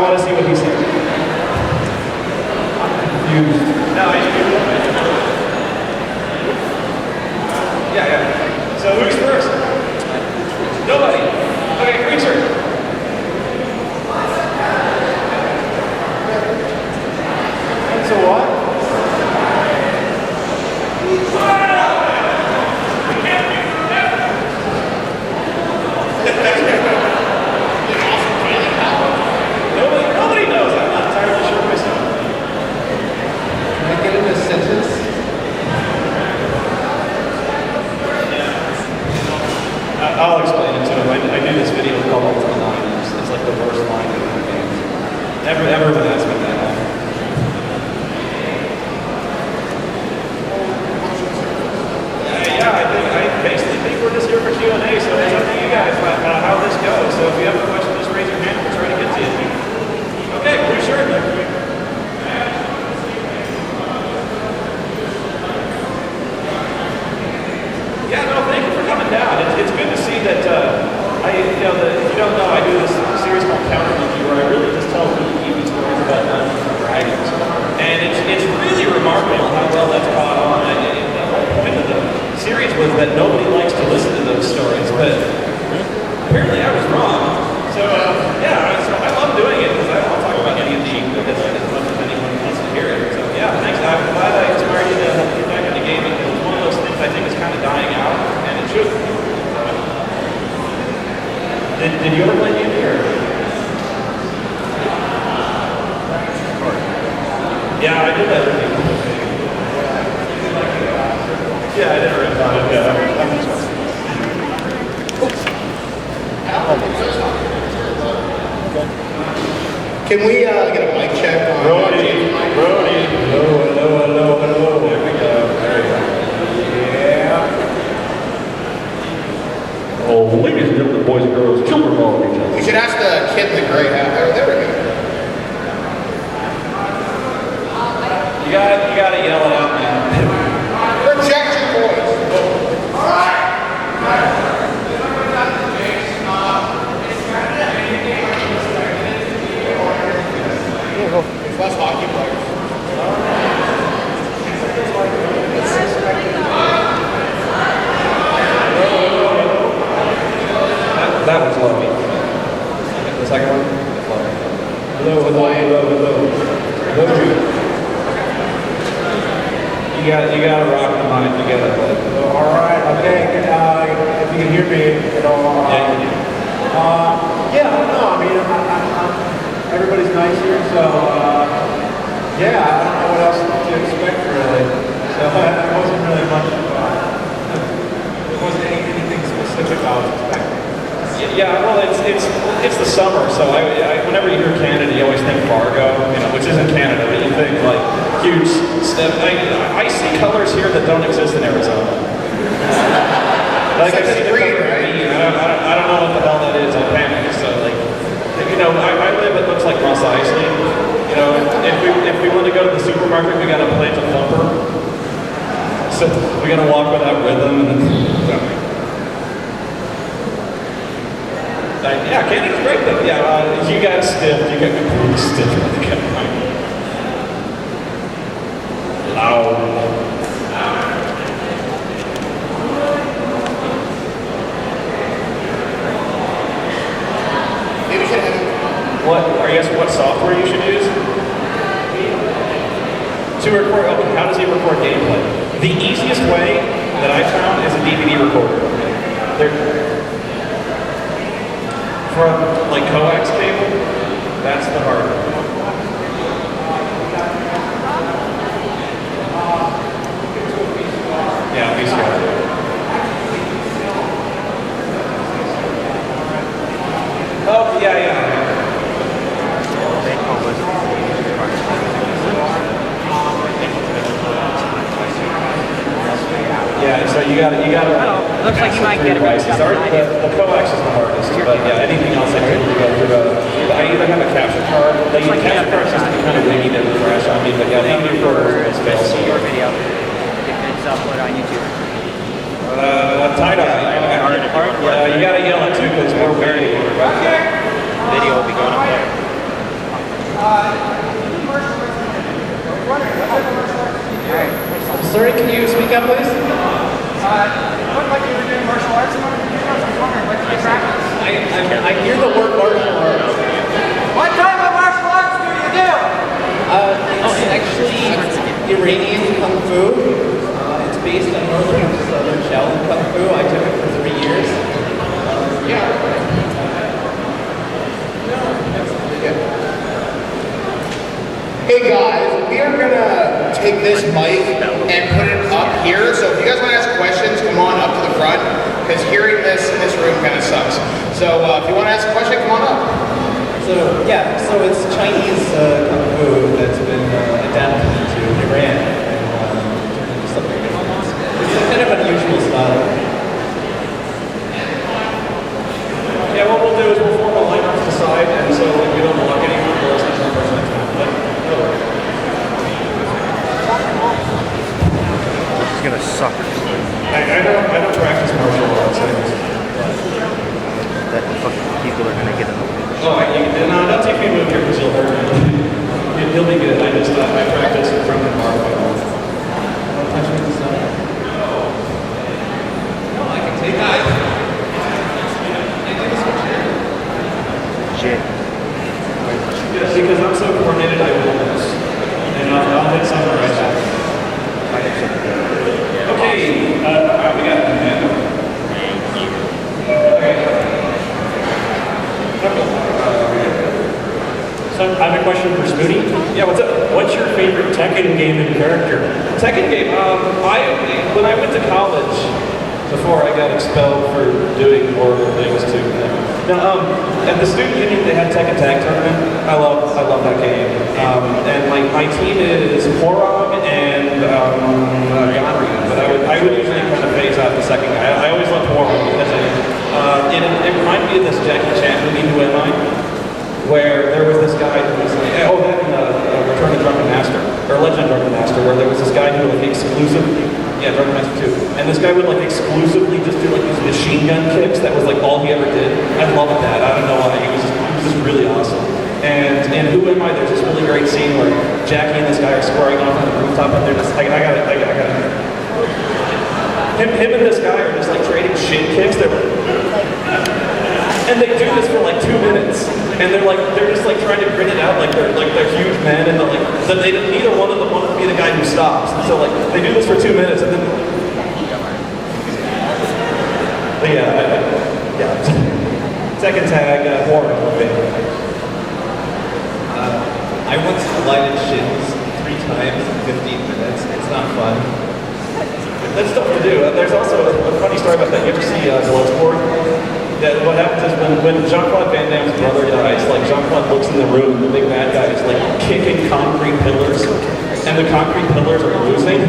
want to see what he says. No, yeah. So who's first? Nobody. Okay, Creature. So what? Nobody knows. I'm not entirely sure myself. Can I get in a sentence? I'll explain it to him. I do this video called Ultimate Liners. It's like the worst line in the game. Everyone asks me that. Yeah, I basically think we're just here for Q&A, so it's up to you guys how this goes. So if you have a question, just raise your hand. We'll try to get to you. Okay, pretty sure. Yeah, no, thank you for coming down. It's good to see that, if you don't know, I do this series called Counter Monkey where I really just tell really easy stories about Dungeons and Dragons. And it's really remarkable how well that's caught on. The whole point of the series was that nobody likes to listen to those stories, but apparently I was wrong. So, I love doing it because I'll talk about any of the as much as anyone wants to hear it. So, yeah, thanks. I'm glad I inspired you to help get back into gaming. It's one of those things I think is kind of dying out, and it should. Did you ever play D&D or? Yeah, I did that. Yeah, I never thought it. Yeah, Can we get a mic check on Brody. Hello. There we go. Yeah. Oh, ladies and gentlemen, boys and girls, children of all ages. We should ask the kid in the gray hat. Oh, there we go. You gotta yell it out, man. Project your voice. All right. There's less hockey players. That was lovely. The second one? Hello. You gotta rock the mic. You gotta. All right. Okay. If you can hear me, no. I mean, everybody's nice here, so I don't know what else to expect really. So it wasn't really much. There wasn't anything specific I was expecting. Yeah, well, it's the summer, so whenever you hear Canada, you always think Fargo, which isn't Canada, but you think like huge step. I see colors here that don't exist in Arizona. Like I see green, right? I don't know what the hell that is. I panic. So like, I live. It looks like Ross Isley. If we want to go to the supermarket, we got to plant a thumper. So we got to walk without rhythm, and then. Yeah, Canada's great though. Yeah, you got stiffed. You got completely stiffed when they kept coming. Loud. What software you should use? To record. Okay, how does he record gameplay? The easiest way that I found is a DVD recorder. From like coax cable, that's the hard one. Yeah, VCR. Oh, yeah. Yeah, so you got to. Looks like you might get a bit of The coax is the hardest, but yeah, anything else I do to go through I either have a capture card. The capture card system kind of wiggy to refresh on me, but yeah, the recorder is see your video if it's uploaded on YouTube. Tie dye. Yeah, you got to yell it too, because it's more weird. Video will be going up there. Sorry, can you speak up, please? Looked like you were doing martial arts. I was wondering, what did you practice? I hear the word martial arts. What type of martial arts do you do? It's actually Iranian Kung Fu. It's based on Northern and Southern Shaolin Kung Fu. I took it for 3 years. Hey guys, we are gonna take this mic and put it up here. So if you guys want to ask questions, come on up to the front, because hearing this in this room kind of sucks. So if you want to ask a question, come on up. So yeah, so it's Chinese kung fu that's been adapted to Iran and turned into something different. It's kind of an unusual style. Yeah, what we'll do is we'll form a line off the side, and so we don't block anyone. We'll listen to the person next time. But, This is gonna suck. I don't practice martial arts. That fucking people are gonna get in the way. No, don't take me move here because you'll hurt me. You'll be good. I practice in front of the bar. Touch me with the sun. No, I can take that. Shit. Yes, because I'm so coordinated, I will miss. And I'll hit something right back. Okay, we got it. So I have a question for Spoonie. Yeah, what's up? What's your favorite Tekken game and character? Second game, when I went to college, before I got expelled for doing horrible things to them. Now, at the student union, they had Tekken Tag Tournament. I love that game. And my team is Horog and Ganryu, but I would usually kind of phase out the second guy. I always loved Horog because it reminded me of this Jackie Chan movie, Who Am I? Where there was this guy who was like, Return of Drunken Master, or Legend of Drunken Master, where there was this guy who like exclusively, Drunken Master 2, and this guy would like exclusively just do like these machine gun kicks. That was like all he ever did. I loved that. I don't know why. He was just really awesome. And in Who Am I? There's this really great scene where Jackie and this guy are squaring off on the rooftop, and they're just like, I got it. Him and this guy are just like trading shin kicks. And they do this for like 2 minutes, and they're just like trying to grin it out like they're huge men, and neither one of them want to be the guy who stops. And so like they do this for 2 minutes, and then second tag horror movie. I once collided shins 3 times in 15 minutes. It's not fun. That's tough to do. There's also a funny story about that. You ever see Bloodsport? That what happens is when Jean-Claude Van Damme's brother dies, like Jean-Claude looks in the room, the big bad guy is like kicking concrete pillars, and the concrete pillars are losing.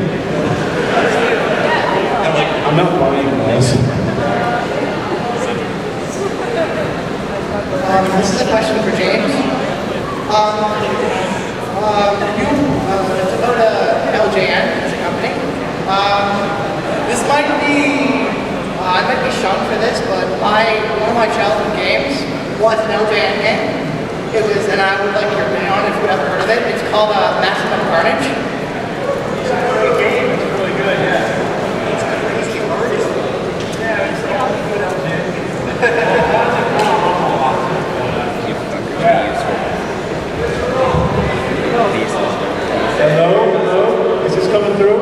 I'm like, I'm not buying this. This is a question for James. It's about LJN as a company. This might be, I might be shocked for this, but one of my childhood games was an LJN game. It was, and I would like your opinion on it if you've ever heard of it. It's called Maximum Carnage. It's a great game. It's really good, yeah. It's crazy hard. Yeah, it's all good out there. Hello? Is this coming through?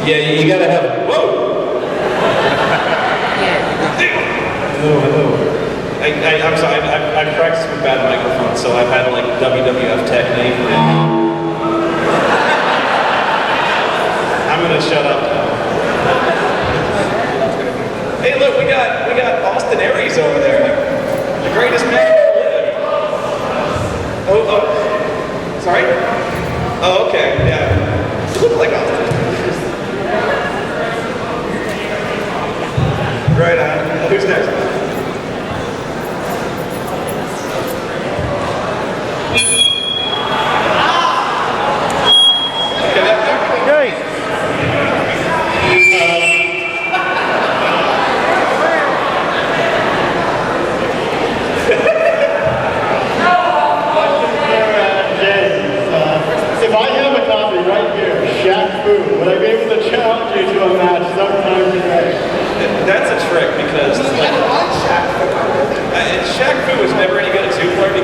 Yeah, you gotta have. Whoa! Hello. I'm sorry. I've practiced with bad microphones, so I've had like WWF technique. I'm gonna shut up now. Hey, look, we got Austin Aries over there, the greatest man ever lived. Oh, sorry. Oh, okay, yeah. You look like Austin. Right on. Who's next?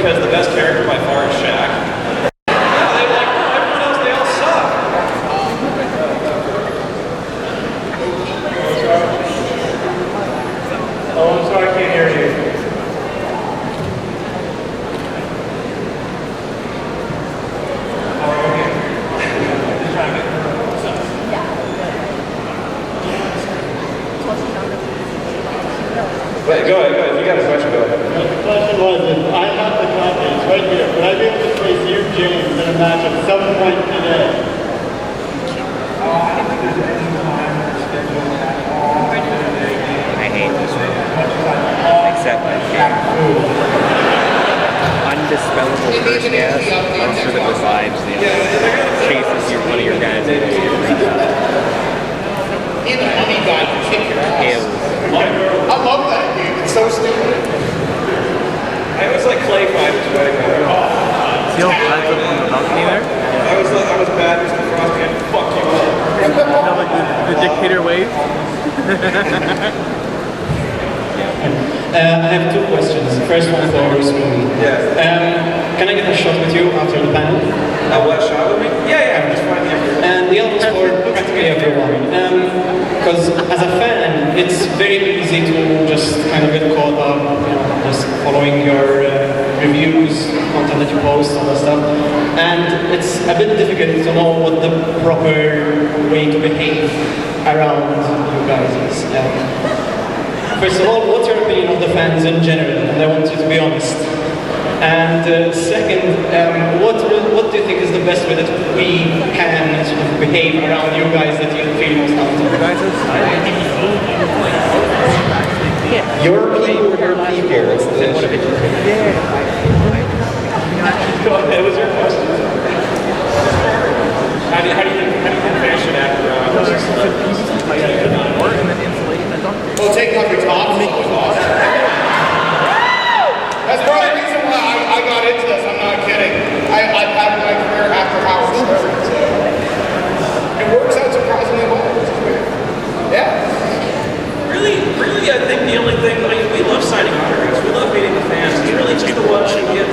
because the best character by far is Shaq. Yeah, they like everyone else. They all suck. Oh, I'm sorry, I can't hear you. Wait, go ahead. If you got a question, go ahead. The question was, if I have the copy, it's right here, would I be able to face you, James, in a match at some point today? I don't think there's any time scheduled at all. I hate this room. Except undispellable It needs first an gas. easy update Monster next that month. revives the chases your one of your guys. Even the money guy can kick your ass. I love that game. It's so stupid. I was like Clay Fighters way back. See how flags up on the balcony there? I was bad as the Frost Man. Fuck you up. You know, like the dictator wave? I have two questions. First one for Smoothie. Yes. Can I get a shot with you after the panel? What shot with me? Yeah, I'm just fine. And the other one's for practically everyone. Because as a fan, it's very easy to just kind of get caught up, just following your reviews, content that you post, all that stuff. And it's a bit difficult to know what the proper way to behave around you guys is. First of all, what's your opinion of the fans in general? And I want you to be honest. And second, what do you think is the best way that we can sort of behave around you guys that you feel most comfortable? Your people, your people. It's the Go ahead. What was your question? How do you think fans should act around? Well, taking off your top and making it off. That's part of the reason why I got into this. I'm not kidding. I've had my career after Howard started, so it works out surprisingly well, which is weird. Yeah. Really, I think the only thing, we love signing autographs. We love meeting the fans. It's really just the ones who get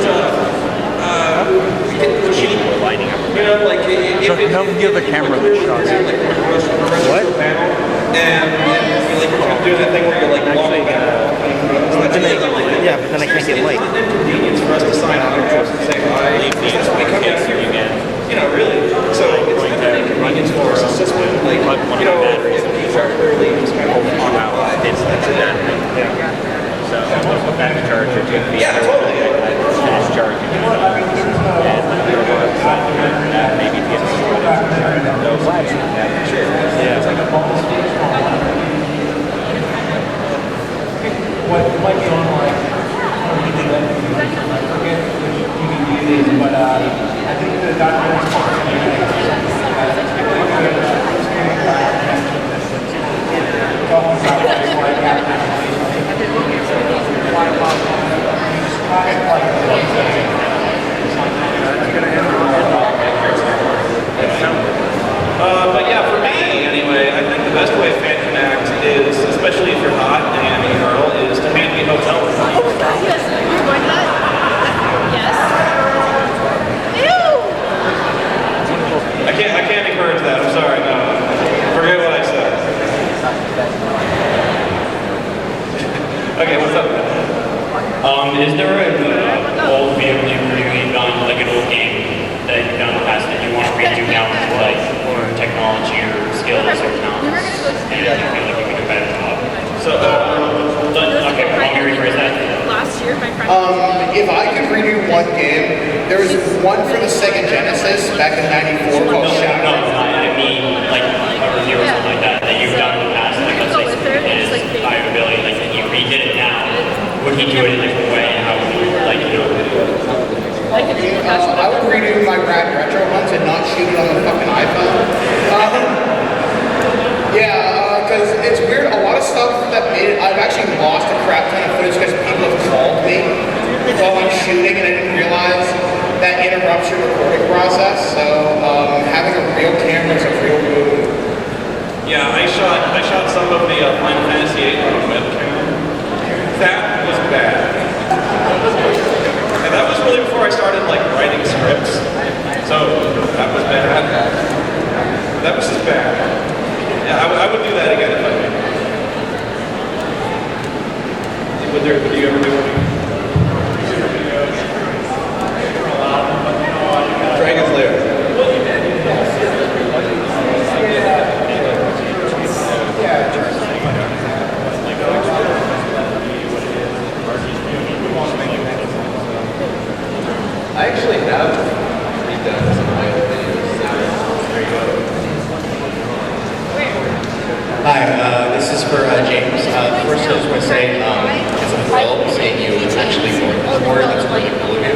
pushy. You know, like if give the camera the shot. What? And you're doing that thing where you're like walking out. Yeah, but then I can't get light. It's not an inconvenience for us to sign autographs and say hi. That's why we come down here. You know, really. So it's not an inconvenience for us. It's just when, like, you know, if these are early, it's kind of on out. It's that thing. So I'm back to charge or Yeah, totally. finish charging. And maybe get no flags. Sure. Yeah. It's like a bonus stage what might be on like, I forget which DVD it is, but I think the documentary is But yeah, for me, anyway, I think the best way a fan can act is, especially if you're hot and a girl, is to hand me a hotel room. Yes, you're going to that? Yes. Ew! I can't encourage that. I'm sorry. No, forget what I said. Okay, what's up? Is there an old vehicle you've redone, like an old game that you've done in the past that you want to redo now with like or technology or skills or talents, and you feel like you can do a better job? So, Okay, let me rephrase that. Last year, my friend. If I could redo one game, there was one for the Sega Genesis back in '94 called Shadow. I mean like a review or something like that that you've done in the past. Like let's say I have ability, like if you redid it now, would he do it a different way? And how would you like I would redo my Rad Retro ones and not shoot it on the fucking iPhone. Because it's weird. A lot of stuff that made it, I've actually lost a crap ton of footage because people have called me while I'm shooting and I didn't realize that interrupts your recording process. So having a real camera is a real boon. yeah, I shot some of the Final Fantasy VIII on a webcam. That was bad. And that was really seeing you actually more. That's really cool of you.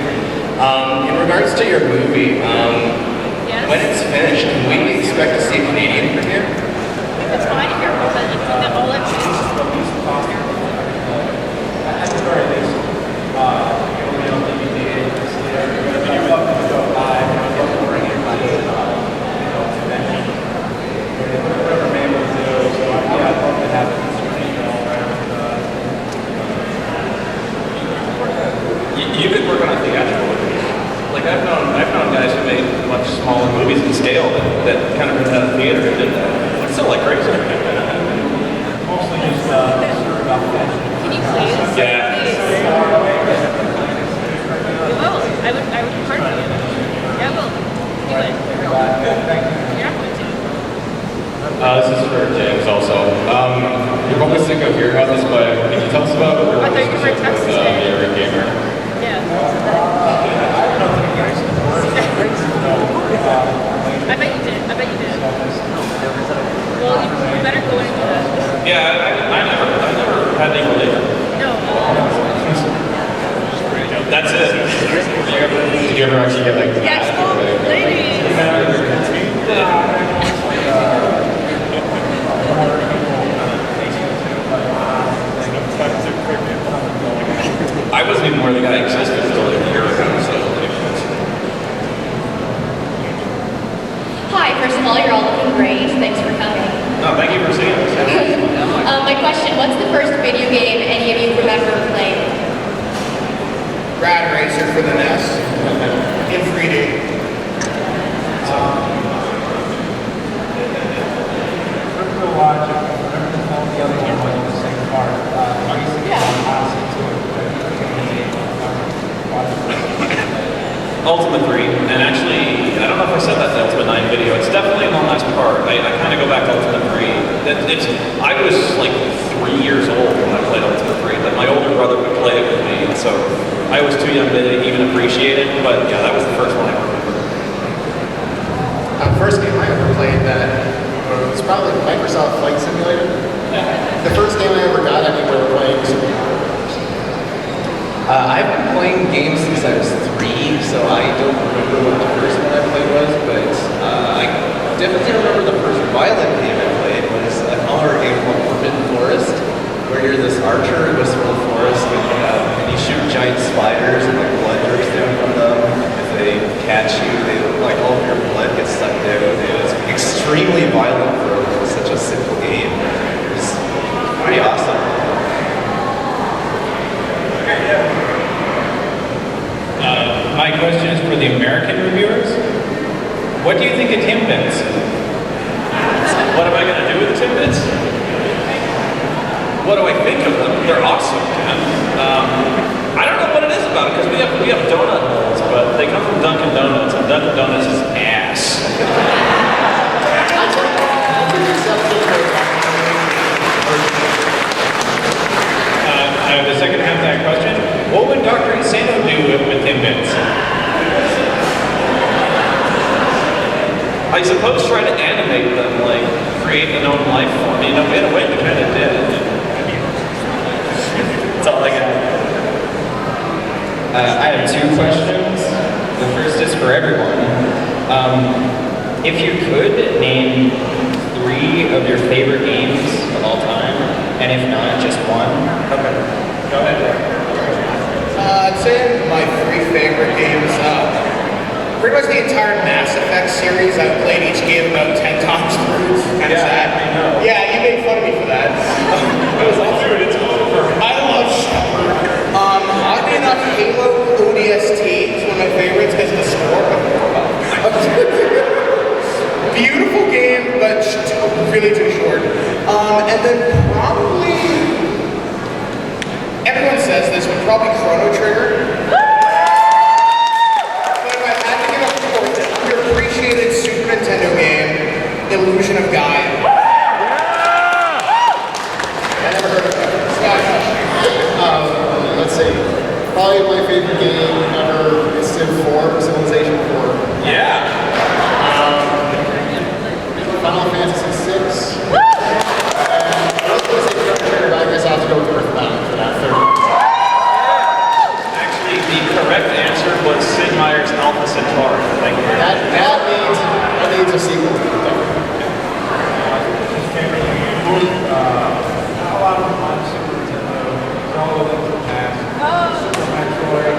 In regards to your movie, when it's finished, can we expect to see a Canadian premiere? It's fine if you're home, but you think that all that food is At the very least, it'll be on DVD. I'd love to go live. I'd love to bring everybody to convention. Whatever I'm able to do. So yeah, I'd love to have it all around. You've been working on theatrical movies. Like I've known guys who made much smaller movies in scale that kind of went out of theater and did that. It's still like crazy. Mostly just sort of about fashion. Can you please? Yeah. Please. We will. I would part of you. Yeah, we'll. Do it. You're not going to. This is for James also. You're probably sick of hearing about this, but can you tell us about your I thought you were relationship with texting. Eric Gamer? Yeah. I bet you did. Well, you better go into that. Yeah, I never had any religion. No. That's it. Did you ever actually get like Yes, ladies. I wasn't even aware the guy existed until like a year ago. So. Hi, first of all, you're all looking great. Thanks for coming. No, thank you for seeing us. My question, what's the first video game any of you remember playing? Rad Racer for the NES in 3D. Crypto Logic, whatever the hell the other one was in the same part. Ultimate 3, and actually, I don't know if I said that in the Ultimate 9 video, it's definitely in the last part. I kind of go back to Ultimate 3. I was like 3 years old when I played Ultimate 3, but my older brother would play it with me, and so I was too young to even appreciate it, but yeah, that was the first one I remember. The first game I ever played that was probably Microsoft Flight Simulator. The first game I ever got anywhere playing Simulator. I've been playing games since I was 3, so I don't remember what the first one I played was, but I definitely remember the first violent game I played was an horror game called Forbidden Forest, where you're this archer in this little forest and you shoot giant spiders and like blood drips down from them. If they catch you, like all of your blood gets sucked out. It was extremely violent for such a simple game. It was pretty awesome. My question is for the American reviewers. What do you think of Timbits? What am I going to do with the Timbits? What do I think of them? They're awesome, man. I don't know what it is about it, because we have donut holes, but they come from Dunkin' Donuts, and Dunkin' Donuts is ass. The second half of that question, what would Dr. Insano do with Timbits? I suppose try to animate them, like create an own life form. You know, in a way, we kind of did. That's all I got. I have two questions. The first is for everyone. If you could name 3 of your favorite games of all time, and if not, just one. Okay. Go ahead. I'd say my 3 favorite games, pretty much the entire Mass Effect series. I've played each game about 10 times through. It's kind of sad. I know. Yeah, you made fun of me for that. It was all through it. It's over. I love Shepard. Oddly enough, Halo ODST is one of my favorites because of the score. Beautiful game, but really too short. And then probably, everyone says this, but probably Chrono Trigger. But if I had to give a underappreciated Super Nintendo game, Illusion of Gaia. I never heard of that. Let's see. Probably my favorite game ever is Civilization 4. Yeah. Final Fantasy 6. And I was going to say Chrono Trigger, but I guess I'll have to go with Earthbound for that third. Centauri. Thank you very much. That needs a sequel. A lot of them on Super Nintendo. All of them from past. Super Metroid.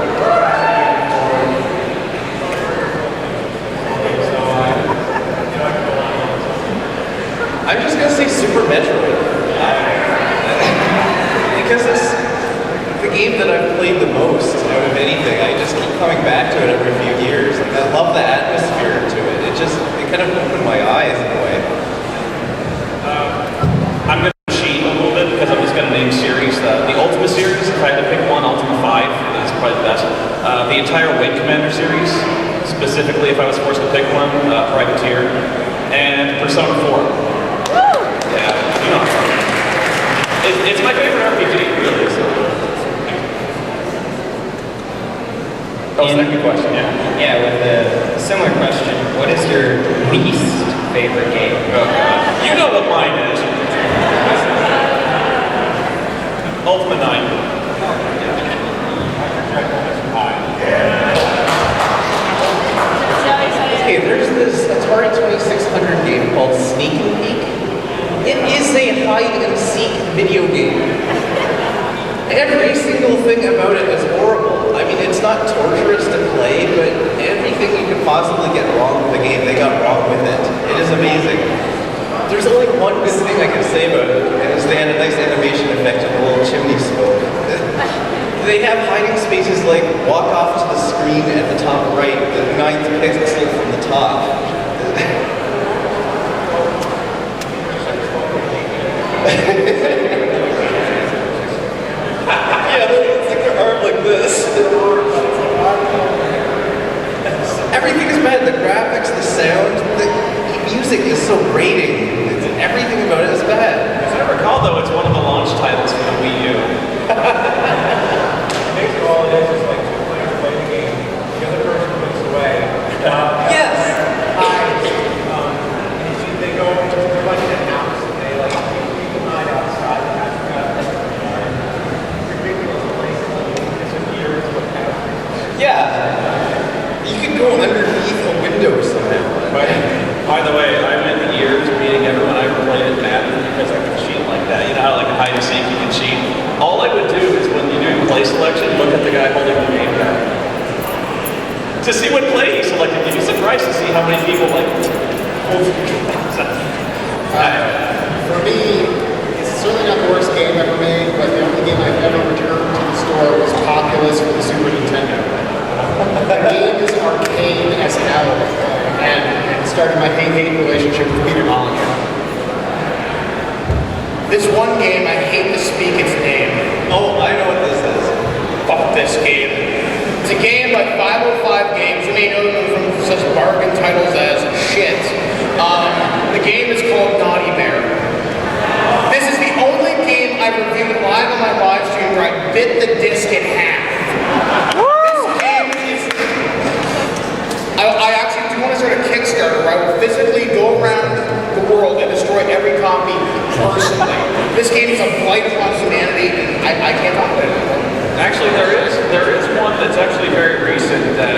I'm just gonna say Super Metroid. Because it's the game that I've played the most out of anything. I just keep coming back to it every few years. Like, I love the atmosphere to it. It kind of opened my eyes in a way. I'm going to cheat a little bit because I'm just going to name series. The Ultima series, if I had to pick one, Ultima 5 is probably the best. The entire Wing Commander series, specifically if I was forced to pick one, Privateer, and Persona 4. Yeah, you know. It's my favorite RPG, really. So. Oh, second question, yeah. Yeah, with a similar question, what is your least favorite game? Oh, God. You know what mine is. Ultima 9. Okay, there's this Atari 2600 game called Sneak and Peek. It is a hide and seek video game. Every single thing about it is horrible. I mean, it's not torturous to play, but everything you could possibly get wrong with the game, they got wrong with it. It is amazing. There's only one good thing I can say about it, and it's they had a nice animation effect of the little chimney smoke. They have hiding spaces like walk off to the screen at the top right, the 9th pixel from the top. Yeah, it's like their arm like this. Everything is bad. The graphics, the sound, the music is so grating. Everything about it is bad. As I recall, though, it's one of the launch titles for the Wii U. Basically, all it is like 2 players play the game. The other person moves away. Yes. And they go to like an house and they like keep the night outside the house. Ridiculous places. Disappear into a house. Yeah. You could go underneath a window somehow. By the way, I went years beating everyone I ever played at Madden because I could cheat like that. You know how like a hide and seek you can cheat? All I would do is when you do play selection, look at the guy holding the gamepad. To see what play he selected. You'd be surprised to see how many people like hold For me, it's certainly not the worst game ever made, but the only game I've ever returned to the store was Populous for the Super Nintendo. The game is arcane as hell, and started my hate-hate relationship with Peter Molyneux. This one game, I hate to speak its name. Oh, I know what this is. Fuck this game. It's a game by 505 Games. You may know them from such bargain titles as Shit. The game is called Naughty Bear. This is the only game I reviewed live on my live stream where I bit the disc in half. This game is... I actually do want to start a Kickstarter where I will physically go around the world and destroy every copy personally. This game is a blight upon humanity, and I can't talk about it. Actually, there is one that's actually very recent that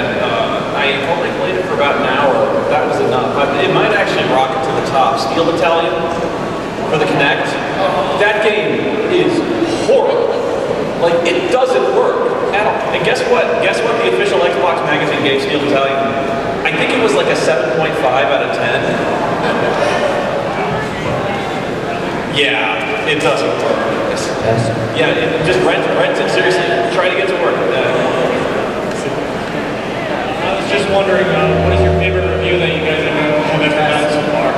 I only played it for about an hour. That was enough. It might actually rocket to the top. Steel Battalion for the Kinect. That game is horrible. Like, it doesn't work at all. And guess what? Guess what the official Xbox magazine gave Steel Battalion? I think it was like a 7.5 out of 10. Yeah, it doesn't work. Yeah, just rent it, seriously. Try to get to work. I was just wondering, what is your favorite review that you guys have ever done so far?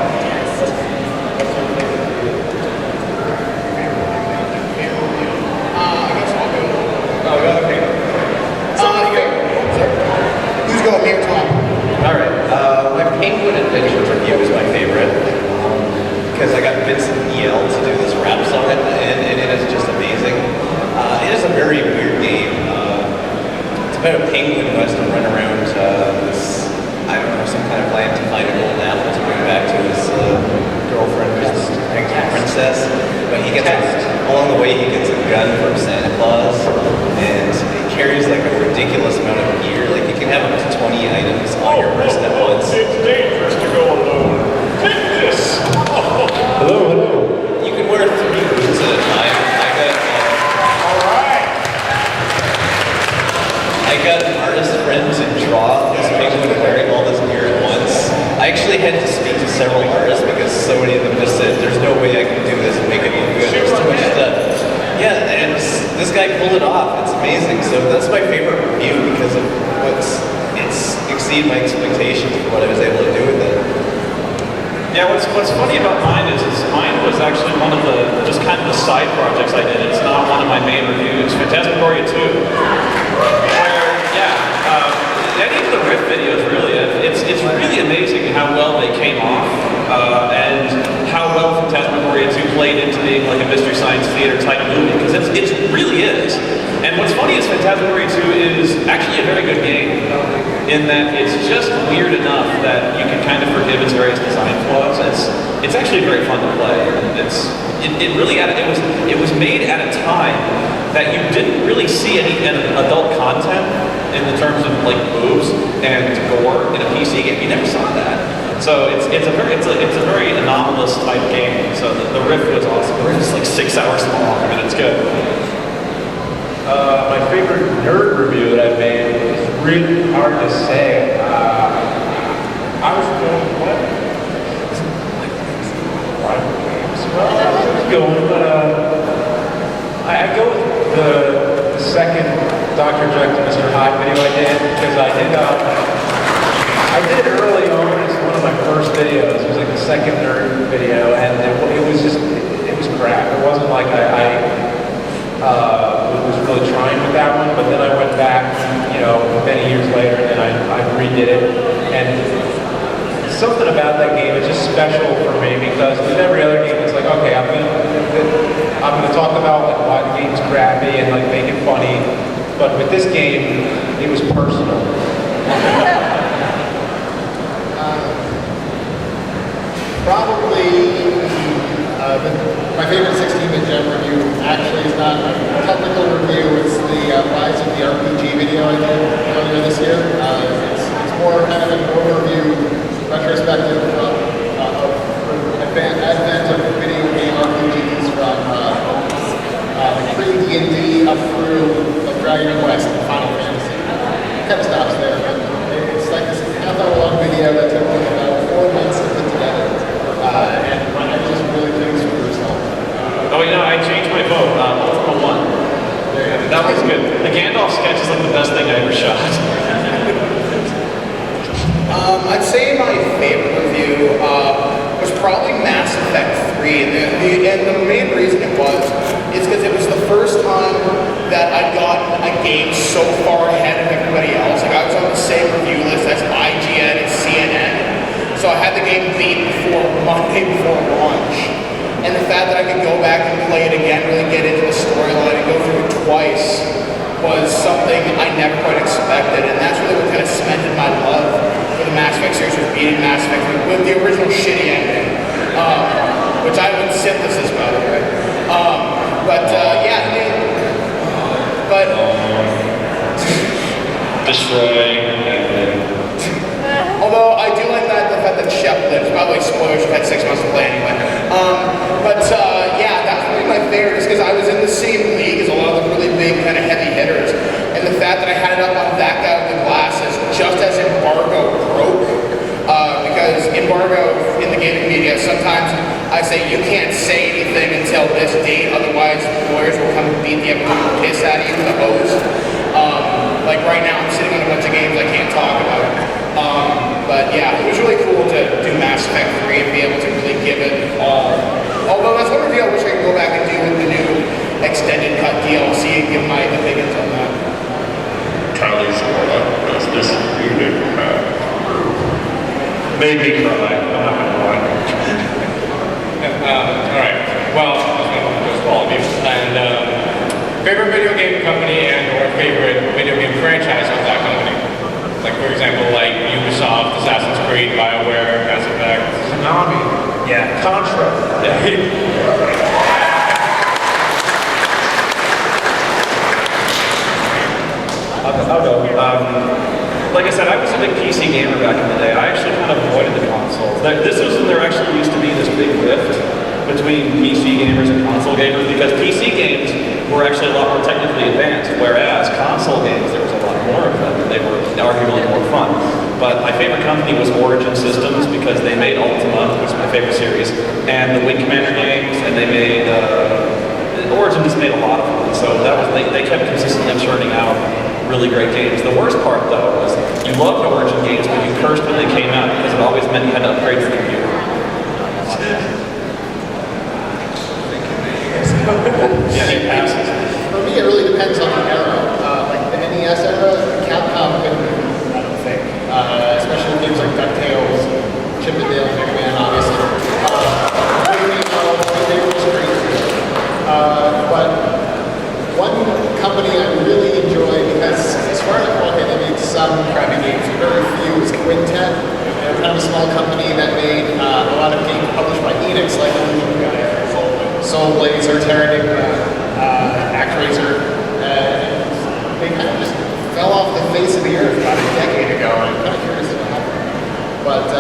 Who's going, me or Tom? Alright, my Penguin Adventure review is my favorite. Because I got Vincent EL to do this rap song, and it is just amazing. It is a very weird game. It's about a penguin who has to run around this, I don't know, some kind of land to find a golden apple to bring back to his girlfriend, who's a princess. But he gets, along the way, he gets a gun from Santa Claus, and he carries like a ridiculous amount of gear. Like, you can have up to 20 items I got artist friends and draw this penguin wearing all this gear at once. I actually had to speak to several artists because so many of them just said, there's no way I can do this and make it look good. There's too much stuff. Yeah, and this guy pulled it off. It's amazing. So that's my favorite review because of it's exceeded my expectations for what I was able to do with it. Yeah, what's funny about mine is mine was actually one of the, just kind of the side projects I did. It's not one of my main reviews. Phantasmagoria 2. Where, any of the riff videos really, it's really amazing how well they came off, and how well Phantasmagoria 2 played into being like a Mystery Science Theater type movie, because it really is. And what's funny is Phantasmagoria 2 is actually a very good game, in that it's just weird enough that you can kind of forgive its various design flaws. It's actually very fun to play. It was made at a time that you didn't really see any adult content in the terms of like boobs and gore in a PC game. You never saw that. So it's a very anomalous type game. So the riff was awesome. The riff is like 6 hours long. I mean, it's good. My favorite nerd review that I've made is really hard to say. I was going what? Rival games. Well, I was going, but I go with the second Dr. Jekyll, Mr. Hyde video I did, because I did it early on. It's one of my first videos. It was like the second nerd video, and it was crap. It wasn't like I was really trying with that one, but then I went back, many years later, and then I redid it, and something about that game is just special for me, because with every other game, it's like, okay, I'm gonna talk about like why the game's crappy and like make it funny, but with this game, it was personal. Probably my favorite 16-bit gem review actually is not a technical review, it's the Rise of the RPG video I did earlier this year. It's more kind of an overview, retrospective of advent of video game RPGs from pre-D&D up through like Dragon Quest and Final Fantasy. It kind of stops there, but it's like this half-hour-long video that took me about 4 months to put together. And I just really think it's for yourself. I changed my vote. Ultima 1. That was good. The Gandalf sketch is like the best thing I ever shot. I'd say my favorite review was probably Mass Effect 3. And the main reason it was is because it was the first time that I'd gotten a game so far ahead of everybody else. Like I was on the same review list as IGN and CNN. So I had the game beat Monday before launch. And the fact that I could go back and play it again, really get into the storyline and go through it twice was something I never quite expected. And that's really what kind of cemented my love for the Mass Effect series, was beating Mass Effect with the original shitty ending. Which I would synthesis, by the way. Destroy. Although I do like the fact that Shep lives. By the way, spoilers, you've had 6 months to play anyway. That's really my favorite, is because I was in the same league as a lot of the really big kind of heavy hitters. And the fact that I had it up on that guy with the glasses just as Embargo broke. Because Embargo in the gaming media, sometimes I say you can't say anything until this date, otherwise lawyers will come and beat the absolute piss out of you with a hose. Like right now, I'm sitting on a bunch of games I can't talk about. It was really cool to do Mass Effect 3 and be able to really give it all. Although that's one review I wish I could go back and do with the new extended cut DLC and give my opinions on that. Tyler's does this unit made me cry. I'm not gonna lie. Alright, well, goes to all of you. And favorite video game company and or favorite video game franchise of that company? Like, for example, like Ubisoft, Assassin's Creed, BioWare, Mass Effect. Konami. Yeah. Contra. I'll go. Like I said, I was a big PC gamer back in the day. I actually kind of avoided the consoles. This was when there actually used to be this big rift between PC gamers and console gamers, because PC games were actually a lot more technically advanced, whereas console games, there was a lot more of arguably more fun. But my favorite company was Origin Systems because they made Ultima, which is my favorite series, and the Wing Commander games, and they made, Origin just made a lot of them. So that was, they kept consistently churning out really great games. The worst part though was you loved Origin games, but you cursed when they came out because it always meant you had to upgrade your computer. Yeah, he passes. For me, it really depends on the era. Like the NES era, Capcom couldn't, I don't think. Especially games like DuckTales, Chip and Dale, Mega Man, obviously. They were just great. But one company I really enjoy, because as far as I recall, they made some crappy games, very few, was Quintet. They're kind of a small company that made a lot of games published by Enix, like Soul Blazer, Terranigma, ActRaiser, and they kind of just fell off the face of the earth about a decade ago, and I'm kind of curious what happened. But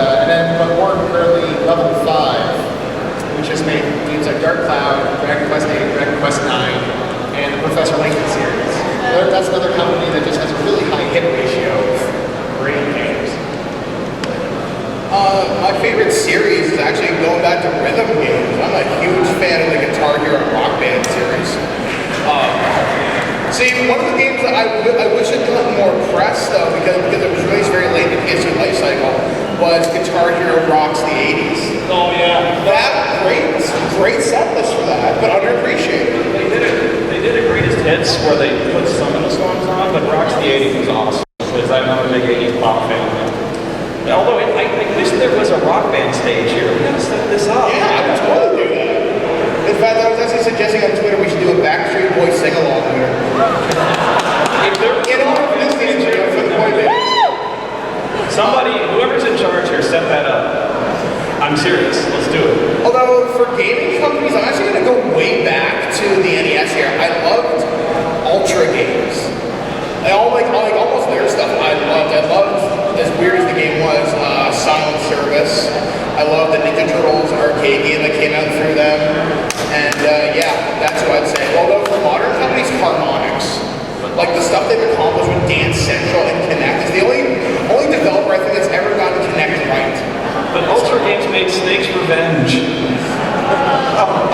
more currently, Level 5, which has made games like Dark Cloud, Dragon Quest 8, Dragon Quest 9, and the Professor Layton series. That's another company that just has a really high hit ratio of great games. My favorite series is actually going back to rhythm games. I'm a huge fan of the Guitar Hero Rock Band series. See, one of the games that I wish had gotten more press, though, because it was released very late in the PS2 life cycle, was Guitar Hero Rocks the 80s. Oh yeah. That great set list for that, but underappreciated. They did a greatest hits where they put some of the songs on, but Rocks the 80s was awesome because I'm a big 80s pop fan. Although I wish there was a rock band stage here. We gotta set this up. Yeah, I would totally do that. In fact, I was actually suggesting on Twitter we should do a Backstreet Boys sing-along here. In honor of this stage, for the boy band. Somebody, whoever's in charge here, set that up. I'm serious. Let's do it. Although, for gaming companies, I'm actually going to go way back to the NES here. I loved Ultra games. Almost their stuff I loved, as weird as the game was, Silent Service. I loved the Ninja Turtles arcade game that came out through them. And yeah, that's what I'd say. Although for modern companies, Harmonix. Like the stuff they've accomplished with Dance Central and Kinect is the only developer I think that's ever gotten Kinect right. But Ultra Games made Snake's Revenge.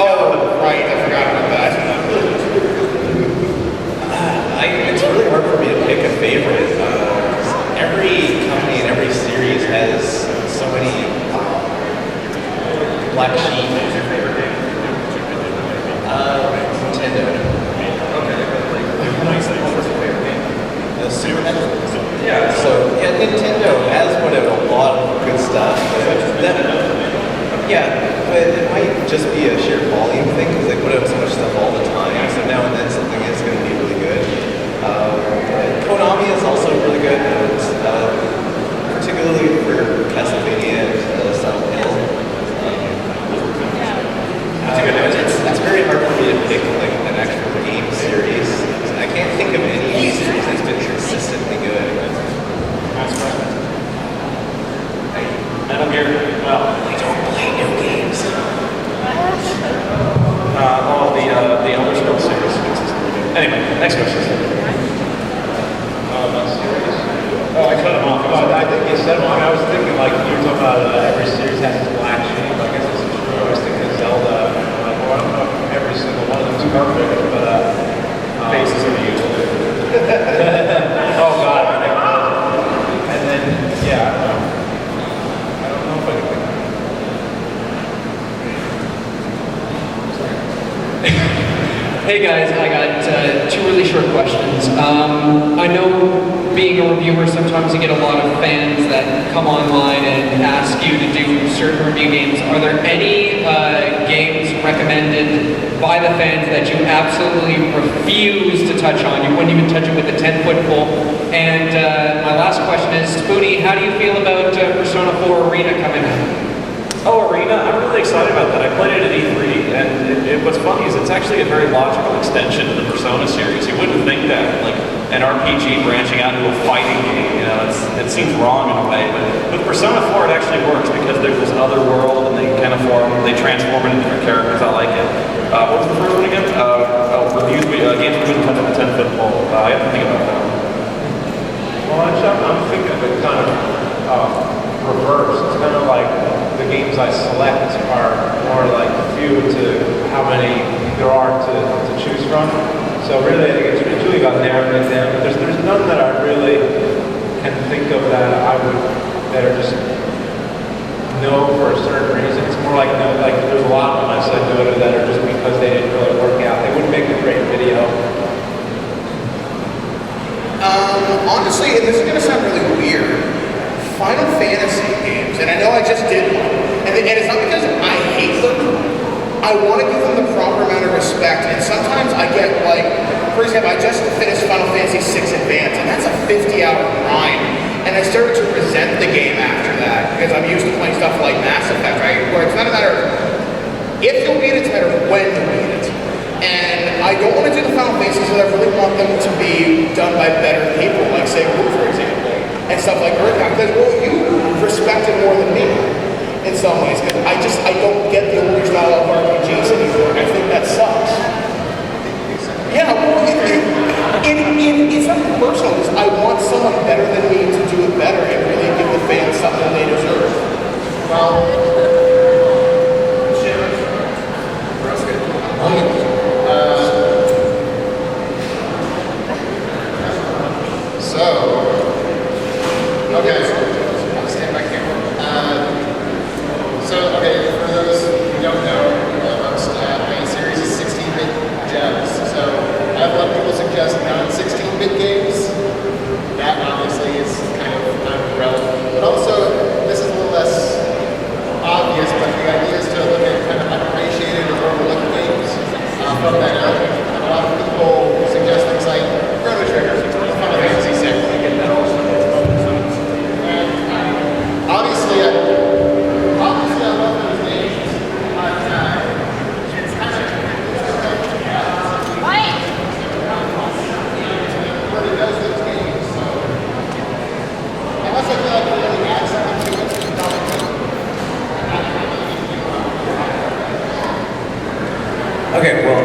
Oh, right, I forgot about that. It's really hard for me to pick a favorite. Every company and every series has so many black sheep. What's your favorite game? Nintendo. Okay. What's your favorite game? The Super Nintendo. Yeah. So yeah, Nintendo has put out a lot of good stuff. Yeah, but it might just be a sheer volume thing because they put out so much stuff all the time. So now and then something is going to be really good. Konami is also really good, particularly for Castlevania and Silent Hill. It's very hard for me to pick like an actual game series. I can't think of any series that's been consistently good. Metal Gear, well, We don't play new games. the Elder Scrolls series is consistently good. Anyway, next question. Oh, I cut him off. I think you said one. I was thinking like you were talking about every series has its black sheep. I guess that's true. I was thinking of Zelda. Like, well, I don't know if every single one of them is perfect, but Faces of you. oh god. And then yeah, I don't know if I can. Hey guys, I got two really short questions. I know being a reviewer, sometimes you get a lot of fans that come online and ask you to do certain review games. Are there any games recommended by the fans that you absolutely refuse to touch on? You wouldn't even touch it with a 10-foot pole. And my last question is, Spoonie, how do you feel about Persona 4 Arena coming out? Oh, Arena, I'm really excited about that. I played it at E3, and what's funny is it's actually a very logical extension to the Persona series. You wouldn't think that, like, an RPG branching out into a fighting game, you know, it seems wrong in a way, but with Persona 4 it actually works because there's this other world and they kind of they transform into different characters. I like it. What was the first one again? Games we couldn't touch with a 10-foot pole. I have to think about that one. Well, I'm I select are more like few to how many there are to choose from. So really, I think it's really about narrowing it down. But there's none that I really can think of that that are just no for a certain reason. It's more like no, like there's a lot of them I said no to that are just because they didn't really work out. They wouldn't make a great video. Honestly, and this is gonna sound really weird, Final Fantasy games, and I know I just did one, and it's not because I hate them, I want to give them the proper amount of respect, and sometimes I get like, for example, I just finished Final Fantasy VI Advance, and that's a 50-hour grind, and I started to resent the game after that, because I'm used to playing stuff like Mass Effect, right, where it's not a matter of if you'll beat it, it's a matter of when you'll beat it. And I don't want to do the Final Fantasy because I really want them to be done by better people, like say Wu, for example, and stuff like Earthbound. Because well, you respect it more than me in some ways. Because I don't get the older style of RPGs anymore. And I think that sucks. Yeah, well, it's not personal. It's I want someone better than me to do it better and really give the fans something they deserve. Well. Okay, I'll stand back here. Okay, for those who don't know, my series is 16-bit gems. So I have a lot of people suggest non-16-bit games. That obviously is kind of irrelevant. But also, this is a little less obvious, but the idea is to look at kind of unappreciated or overlooked games from that era. And a lot of people suggest things like Chrono Trigger, Final Fantasy VI. Obviously, I love those games, but it's kind of what it does those games. So unless I feel like it really adds something to it, it's probably Okay, well,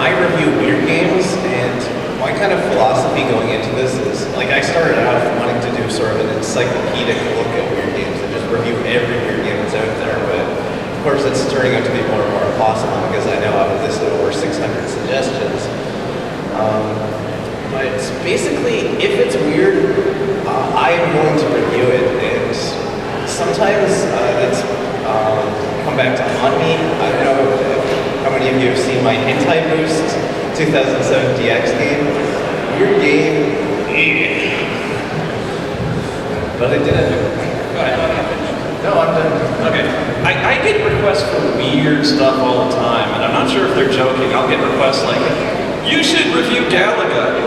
I review weird games, and my kind of philosophy going into this is, like, I started out wanting to do sort of an encyclopedic look at weird games and just review every weird game that's out there, but of course it's turning out to be more and more impossible because I now have a list of over 600 suggestions. But basically, if it's weird, I am willing to review it, and sometimes that's come back to haunt me. I don't know how many of you have seen my Hentai Boost 2007 DX game. Weird game, but I did it. Go ahead. No, I'm done. Okay. I get requests for weird stuff all the time, and I'm not sure if they're joking. I'll get requests like, you should review Galaga.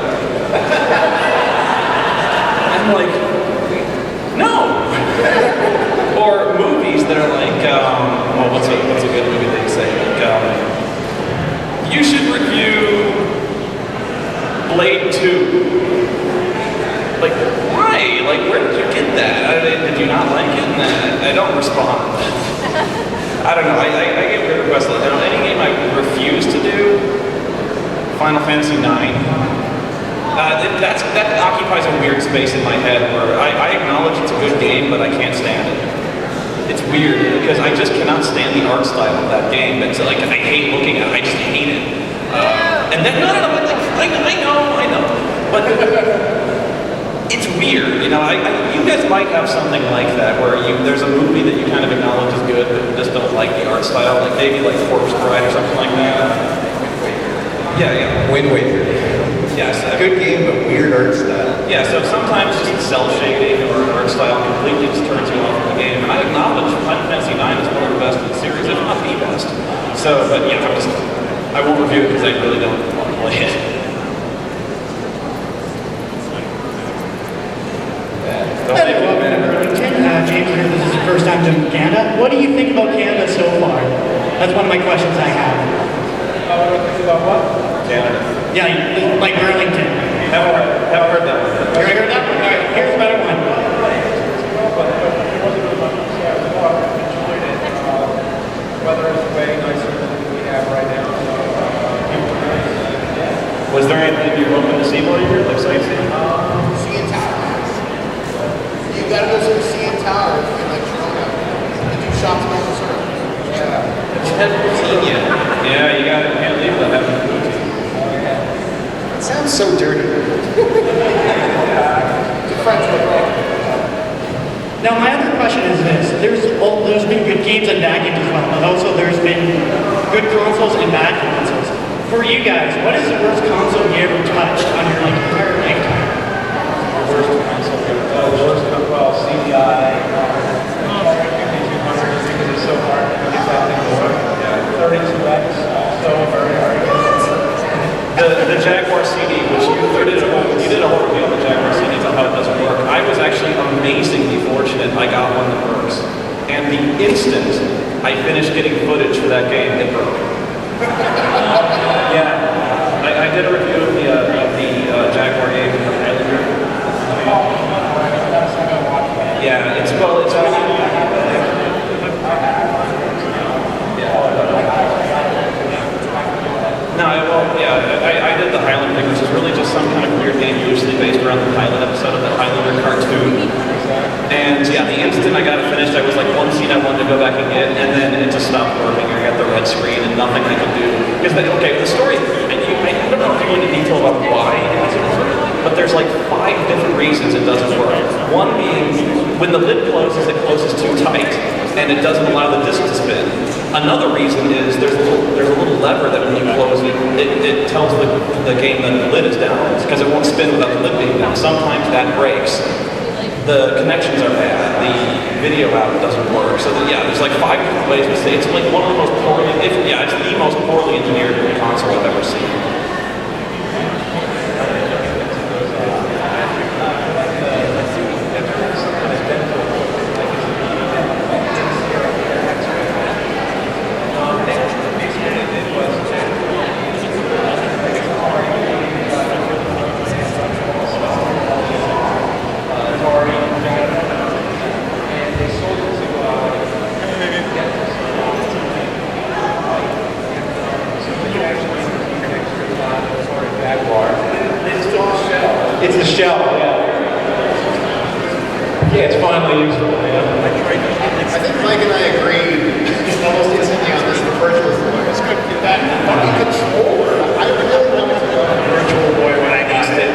I'm like, no. Or movies that are like, well, what's a good movie they say? Like, you should review Blade 2. Like, why? Like, where did you get that? Did you not like it? Nah, I don't respond. I don't know. I get weird requests like that. Any game I refuse to do, Final Fantasy IX. That occupies a weird space in my head where I acknowledge it's a good game, but I can't stand it. It's weird because I just cannot stand the art style of that game. It's like I hate looking at it. I just hate it. And then no, I know, but it's weird. You know, you guys might have something like that where there's a movie that you kind of acknowledge is good, but you just don't like the art style, like maybe like Corpse Bride or something like that. Yeah. Wind Waker. Yes. Good game, but weird art style. Yeah, so sometimes just cell shading or art style completely just turns you off from the game. And I acknowledge Final Fantasy IX is one of the best in the series, if not the best. So, but yeah, I won't review it because I really don't want to play it. Hello, Burlington. James here. This is your first time to Canada. What do you think about Canada so far? That's one of my questions I have. What do I think about what? Canada. Yeah, like Burlington. Haven't heard that one. You ever heard that one? All right, here's a better one. Weather is way nicer than we have right now. Was there anything you were hoping to see while you were here, like sightseeing? CN Tower. You gotta go to the CN Tower in like Toronto. And do shops and all this Now my other question is this: there's been good games and bad games as well, but also there's been good consoles and bad consoles. For you guys, what is the worst console you ever touched on your like entire lifetime? Worst console well, CDI, 5200 just because it's so hard to get that thing to work. Yeah, 32X also very hard to get. The Jaguar CD, which you did a whole review on the Jaguar CD about how it doesn't work. I was actually amazingly fortunate I got one that works. And the instant I finished getting footage for that game, it broke. Yeah, I did a review of the Jaguar game, the Highlander. Yeah, it's I did the Highlander thing, which is really just some kind of weird game loosely based around the pilot episode of the Highlander cartoon. And yeah, the instant I got it finished, I was like one scene I wanted to go back and get, and then it just stopped working. I got the red screen and nothing I could do. Because the story, I don't know if you go into detail about why it doesn't work, but there's like 5 different reasons it doesn't work. One being, when the lid closes, it closes too tight, and it doesn't allow the disc to spin. Another reason is there's a little lever that when you close it, it tells the game that the lid is down, because it won't spin without the lid being down. Sometimes that breaks. The connections are bad. The video out doesn't work. So there's like 5 different ways to say it's like one of the most poorly, it's the most poorly engineered console I've ever seen. It's the shell, yeah. Yeah, it's finally useful, yeah. I think Mike and I agree almost instantly on this. The virtual boy was good. That fucking controller. I really wanted to know virtual boy when I got it.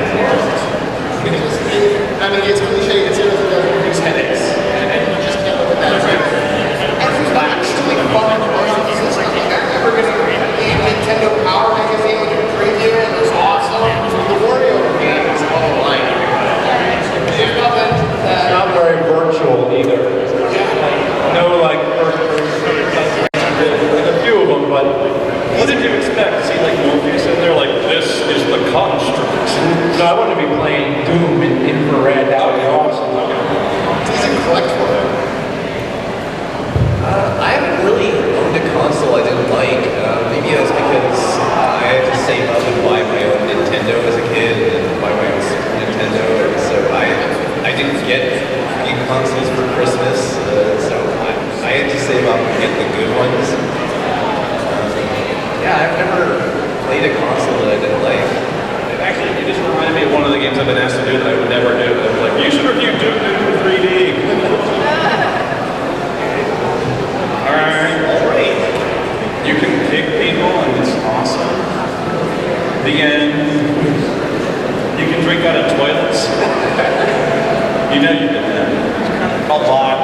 I mean, it's cliche. It's doesn't produce headaches, and you just can't look at that. And it's actually fun version system. Like I remember getting the Nintendo Power magazine with a preview, and it was awesome. The Wario game is online. There's nothing. It's not very virtual either. No, like first person. Like a few of them, but What did you expect? See like Morpheus in there like, this is the construct. no, I want to be playing Doom in infrared. That would be awesome. Does it collect for them? I haven't really owned a console I didn't like. Maybe that's because I had to save up and buy my own Nintendo as a kid and buy my own Super Nintendo. So I didn't get new consoles for Christmas. So I had to save up and get the good ones. Yeah, I've never played a console that I didn't like. Actually, you just reminded me of one of the games I've been asked to do that I would never do. I was like, you should review Doom in 3D. Alright. You can kick people and it's awesome. The end. You can drink out of toilets. You know you did that. A lot.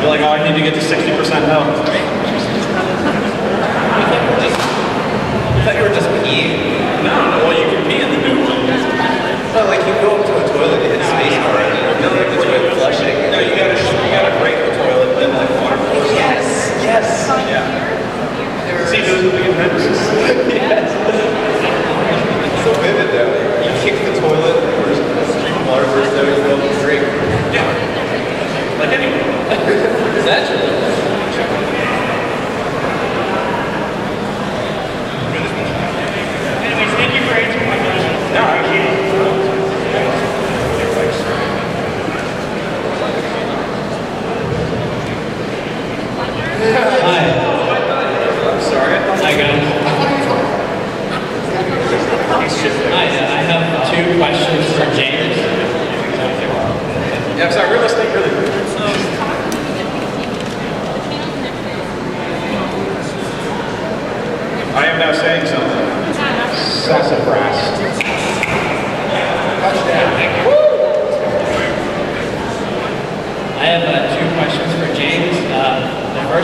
You're like, oh, I need to get to 60% health. I thought you were just peeing. No, well, you can pee in the new one. No, like you go up to a toilet and hit space bar and you know, like the toilet flushing. No, you gotta break the toilet, then like water flows. Yes, yes. Yeah. See, those are the appendices. Yes. It's so vivid though. You kick the toilet, there's a stream of water bursts out, you go up and drink. Yeah. Like anyone. Naturally.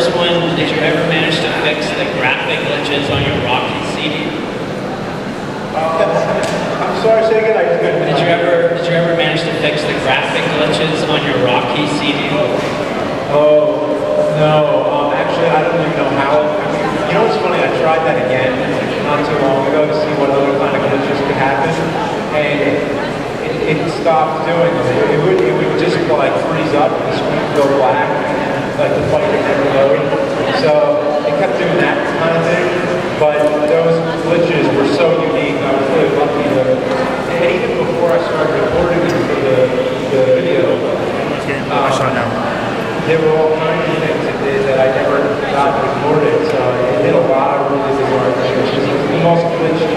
first one, did you ever manage to fix the graphic glitches on your Rocky CD? I'm sorry, say again. I couldn't. Did you ever manage to fix the graphic glitches on your Rocky CD? Oh, no. Actually, I don't even know how. I mean, you know what's funny? I tried that again not too long ago to see what other kind of glitches could happen, and it stopped doing them. It would just like freeze up, and the screen would go black, and like the fight would never load. So it kept doing that kind of thing. But those glitches were so unique. I was really lucky to. And even before I started recording them for the video, there were all kinds of things it did that I never got recorded. So it did a lot of really bizarre things. It was the most glitched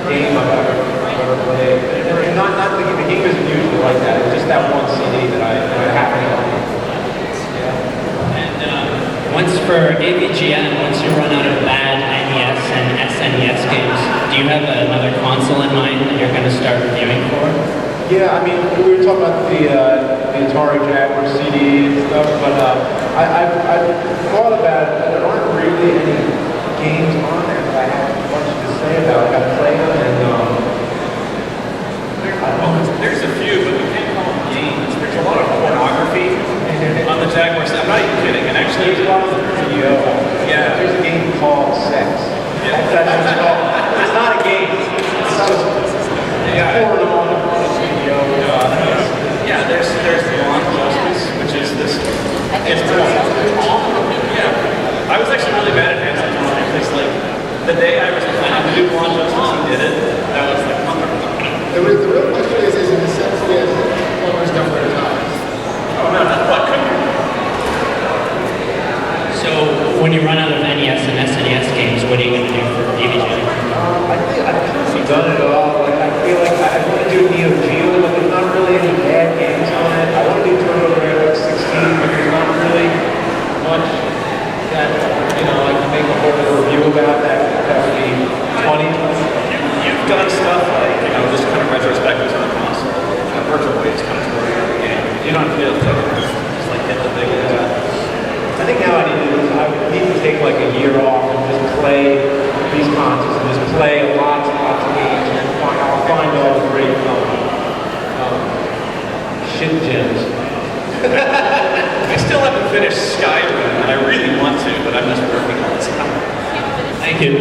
game I've ever played. And not the game isn't usually like that. It was just that one CD that I happened to like. Once for AVGN, once you run out of bad NES and SNES games, do you have another console in mind that you're going to start reviewing for? Yeah, I mean, we were talking about the Atari Jaguar CD and stuff, but I've thought about it. There aren't really any games on there that I have much to say about. I got to play them, and there's a few, but we can't call them games. There's a lot of pornography on the Jaguar. I'm not even kidding. And actually, there's a lot of video. Yeah. There's a game called Sex. Yeah. That's what it's called. It's not a game. It's just porn on video. Yeah, there's Blonde Justice, which is this. It's yeah. I was actually really bad at Hanson because like the day I was planning to do Blonde Justice, he did it. That was like The real question is in the sense that plumbers don't wear ties. Oh no, what couldn't you? So when you run out of NES and SNES games, what are you going to do for AVGN? I think I've kind of done it all. Like, I feel like I want to do Neo Geo, but there's not really any bad games on it. I want to do Turbo Graphics 16, but there's not really much that, you know, I can make a whole review about that. That would be funny. You've done stuff like, you know, just kind of retrospectives on the console. Virtual Waves kind of story of the game. You don't feel like just like hit the big I think now I would need to take like a year off and just play these consoles and just play lots and lots of games, and then I'll find all the great shit gems. I still haven't finished Skyrim, and I really want to, but I'm just working on this. Thank you.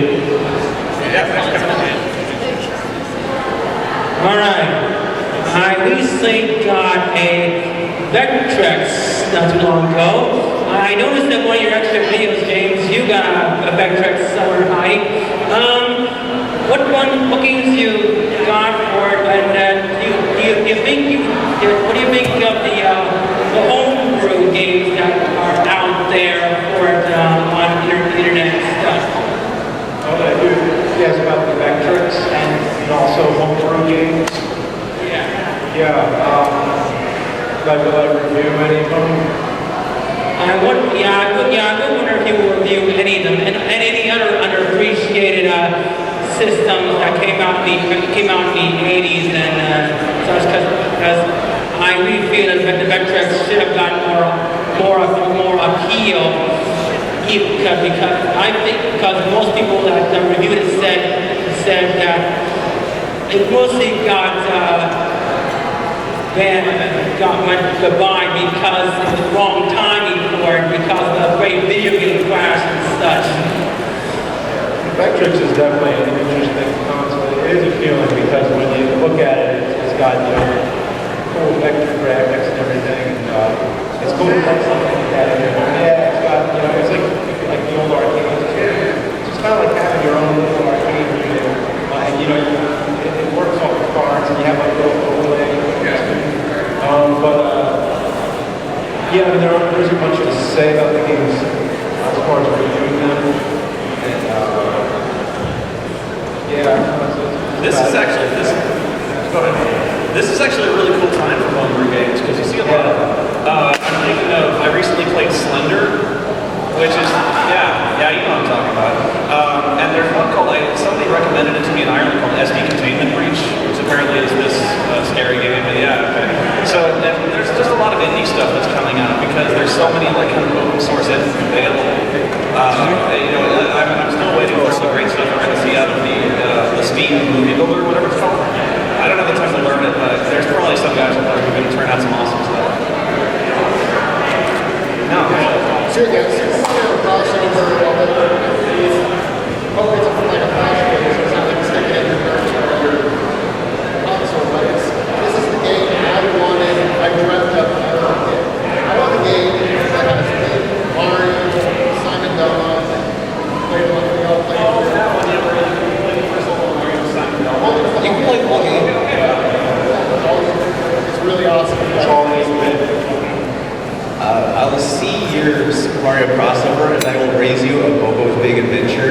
Yeah, thanks for coming in. All right. I recently got a Vectrex not too long ago. I noticed that one of your extra videos, James, you got a Vectrex Summer High. What games you got for it, and do you think what do you think of the homebrew games that are out there for it on internet stuff? Oh, I do. Yes, about the Vectrex and also homebrew games. Yeah. Will I review any of them? I would wonder if you will review any of them and any other underappreciated systems that came out in the 80s and such, because I really feel that the Vectrex should have gotten more appeal, because I think most people that reviewed it said that it mostly got went goodbye because it was the wrong timing for it, because of the great video game crash and such. Vectrex is definitely an interesting console. It is appealing because when you look at it, it's got, you know, cool vector graphics and everything. And, it's cool to have something like that in your home. Yeah, it's got, you know, it's like the old arcades. It's just kind of like having your own little arcade video. And you know, it works off the cards, and you have like a little overlay. Yeah, I mean, there's a bunch to say about the games as far as reviewing them. And this is actually a really cool time for homebrew games because you see a lot of. I'm thinking of. I recently played Slender, which is you know what I'm talking about. And there's one called somebody recommended it to me in Ireland called SD Containment Breach, which apparently is this scary game. But yeah, okay. So there's just a lot of indie stuff that's coming out because there's there's so many like kind of open source engines available. I'm still waiting for some great stuff we're going to see out of the Steam movie builder, whatever it's called. I don't have the time to learn it, but there's probably some guys out there who are going to turn out some awesome stuff. No. Sure, guys. Crossover, it's like a flash game, so it's not like sticking in your console, but this is the game I wanted, I dreamt of when I was a kid. I want a game that has Mario, Simon Belmont, played one we all played. You can play the whole game. It's really awesome. It's all I'll see your Super Mario crossover and I will raise you a Bobo's Big Adventure.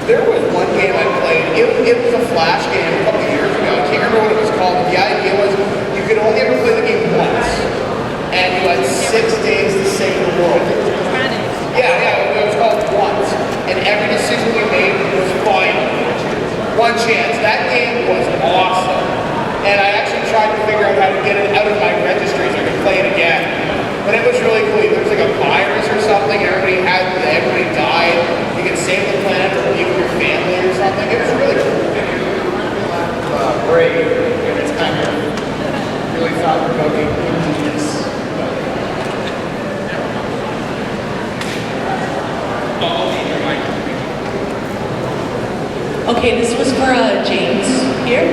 There was one game I played. It was a Flash game a couple years ago. I can't remember what it was called, but the idea was you could only ever play the game once. And you had 6 days to save the world. Yeah, it was called Once. And every decision you made was final. One chance. That game was awesome. And I actually tried to figure out how to get it out of my registry so I could play it again. But it was really cool. There was like a virus or something. Everybody died. You could save the planet or be with your family or something. It was really cool. Great, and it's kind of really thought-provoking. Yes. Okay, this was for James here.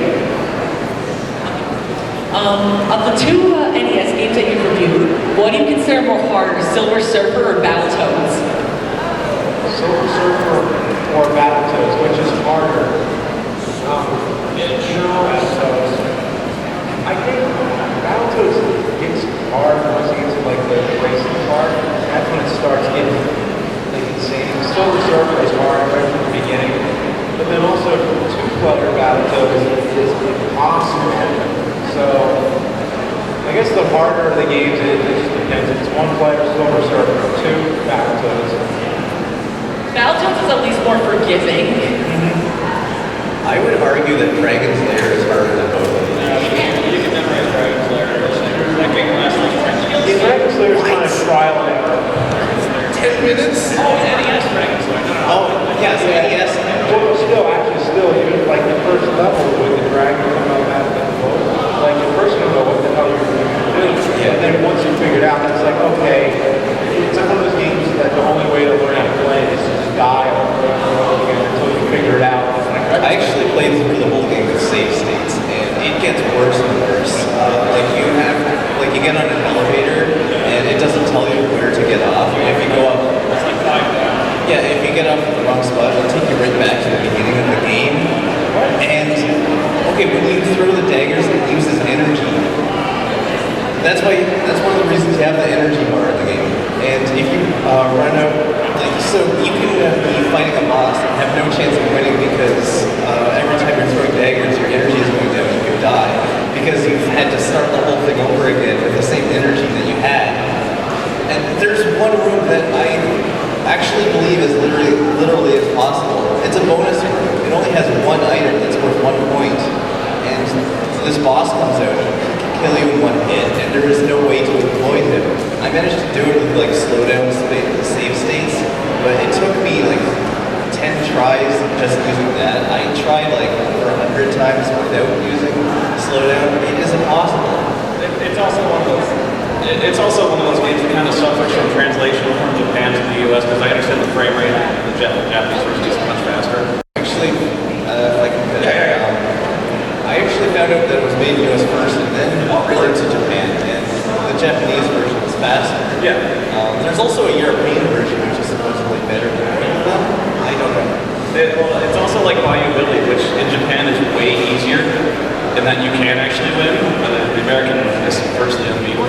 Of the two NES games that you've reviewed, what do you consider more harder, Silver Surfer or Battletoads? Silver Surfer or Battletoads, which is harder? Battletoads. I think Battletoads gets hard once you get to like the racing part. That's when it starts getting like insane. Silver Surfer is hard right from the beginning, but then also two-player Battletoads is impossible. So I guess the harder the games it just depends. If it's one player, Silver Surfer, two, Battletoads. Battletoads is at least more forgiving. I would argue that Dragon's Lair is harder than both of them. You can memorize Dragon's Lair. That game lasts like 10 minutes. Yeah, Dragon's Lair is kind of trial and error. 10 minutes? Oh, NES Dragon's Lair. Oh, yes, NES. Well, still, even like the first level with the dragon coming out of that boat, like at first you don't know what the hell you're going to do. Yeah. And then once you figure it out, it's like, okay, it's one of those games that the only way to learn how to play is to just die over and over again until you figure it out. I actually played through the whole game with save states, and it gets worse and worse. You get on an elevator, and it doesn't tell you where to get off. If you go up, It's like 5 down. yeah, if you get off at the wrong spot, it'll take you right back to the beginning of the game. And okay, when you throw the daggers, it uses energy. That's one of the reasons you have the energy bar in the game. And if you run out, so you can be fighting a boss and have no chance of winning because every time you're throwing daggers, your energy is going down. You could die because you've had to start the whole thing over again with the same energy that you had. And there's one room that I actually believe is literally is possible. It's a bonus room. It only has one item that's worth 1 point. And this boss comes out and can kill you in 1 hit, and there is no way to avoid him. I managed to do it with like slowdown save states, but it took me like 10 tries just using that. I tried like over 100 times without using slowdown. It is impossible. It's also one of those. It's also one of those games that kind of suffers from translation from Japan to the US because I understand the frame rate and the Japanese version is much faster. Actually, if I can fit it, I actually found out that it was made in US first and then ported to Japan, and the Japanese version is faster. Yeah. There's also a European version which is supposedly better than both of them. I don't know. It's also like Bayou Billy, which in Japan is way easier in that you can actually win. The American is virtually unbeatable.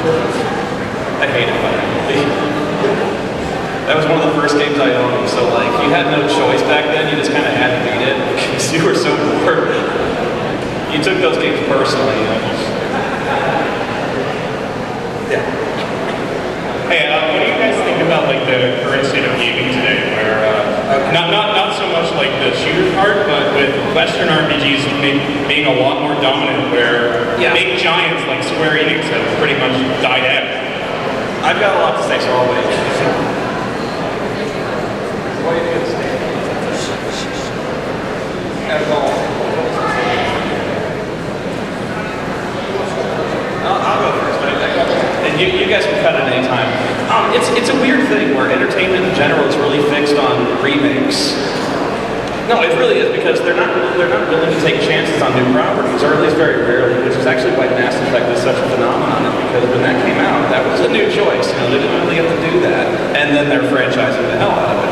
I hated Bayou Billy. That was one of the first games I owned, so like you had no choice back then. You just kind of had to beat it because you were so bored. You took those games personally. Yeah. Hey, what do you guys think about like the current state of gaming today, where not so much like the shooter part, but with Western RPGs being a lot more dominant, where big giants like Square Enix have pretty much died out. I've got a lot to say, so I'll wait. What do you think? I'll go first. And you guys can cut at any time. It's a weird thing where entertainment in general is really fixed on remakes. No, it really is, because they're not willing to take chances on new properties, or at least very rarely, which is actually why Mass Effect is such a phenomenon. Because when that came out, that was a new choice. They didn't really have to do that, and then they're franchising the hell out of it.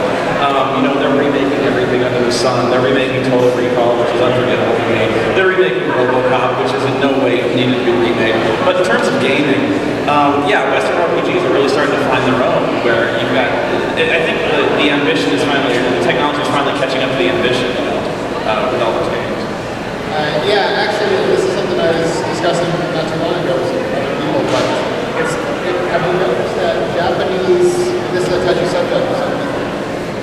They're remaking everything under the sun. They're remaking Total Recall, which is unforgettable to me. They're remaking RoboCop, which is in no way needed to be remade. But in terms of gaming, Western RPGs are really starting to find their own, where you've got, I think the ambition is finally, the technology is finally catching up to the ambition with all those games. Actually, this is something I was discussing not too long ago with other people, but have you noticed that Japanese, this is a touchy subject for some people,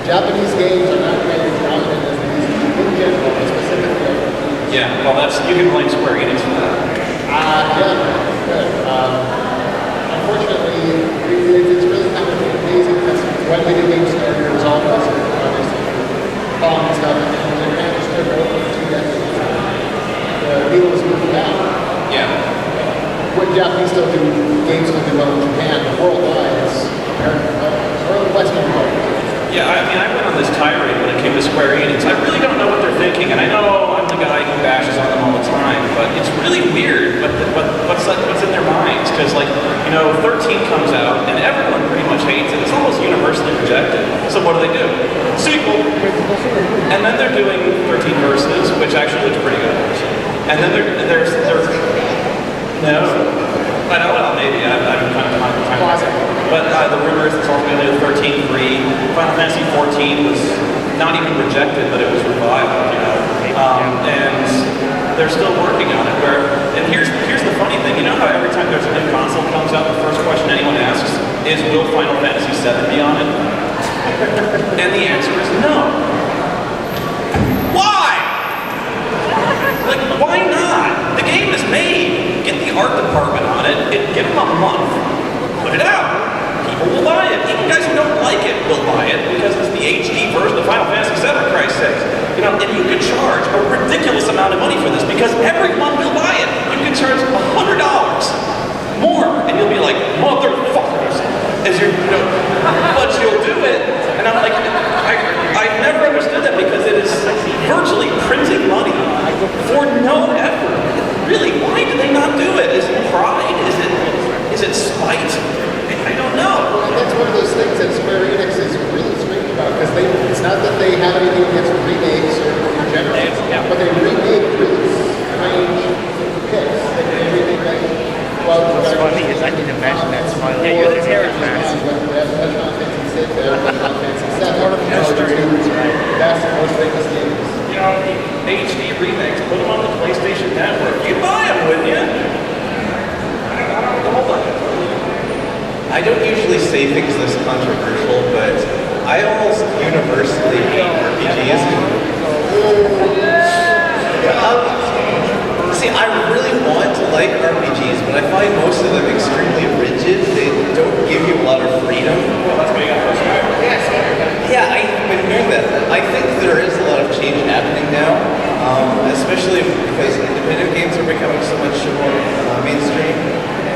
Japanese games are not very prominent as these in general, specifically. Yeah, well, you can blame Square Enix for that. Good. Unfortunately, it's really kind of amazing because when video games started, it was all Western, obviously, Hong and stuff, and they managed to go for 2 decades. The needle was moving down. Yeah. What Japanese games still do well in Japan, but worldwide, it's Western world. Yeah, I went on this tirade when it came to Square Enix. I really don't know what they're thinking, and I know I'm the guy who bashes on them all the time, but it's really weird what's in their minds, because 13 comes out, and everyone pretty much hates it. It's almost universally rejected. So what do? Sequel! And then they're doing 13 Versus, which actually looks pretty good. And then there's no. I know, well, maybe. I'm kind of but the rumor is it's also going to do 13-3. Final Fantasy 14 was not even rejected, but it was revived, and they're still working on it. And here's the funny thing. You know how every time there's a new console comes out, the first question anyone asks is, will Final Fantasy 7 be on it? And the answer is no. Why? Why not? The game is made. Get the art department on it, give them a month, put it out. People will buy it. Even guys who don't like it will buy it because it's the HD version of Final Fantasy VII, for Christ's sakes. And you could charge a ridiculous amount of money for this because everyone will buy it. You can charge $100 more, and you'll be like, motherfuckers, but you'll do it. And I'm like, I've never understood that, because it is virtually printing money for no effort. Really, why do they not do it? Is it pride? Is it spite? I don't know. Well, that's one of those things that Square Enix is really strange about, because it's not that they have anything against remakes or in general, but they remake really strange picks. They remake What's funny is I can imagine that smile. Yeah, you're the terror mask. They have Final Fantasy 6, they have Final Fantasy 7. That's the most famous games. HD remakes, put them on the PlayStation Network. You'd buy them, wouldn't you? I don't usually say things this controversial, but I almost universally hate RPGs. See, I really want to like RPGs, but I find most of them extremely rigid. They don't give you a lot of freedom. Yeah, I've been hearing that. I think there is a lot of change happening now, especially because independent games are becoming so much more mainstream.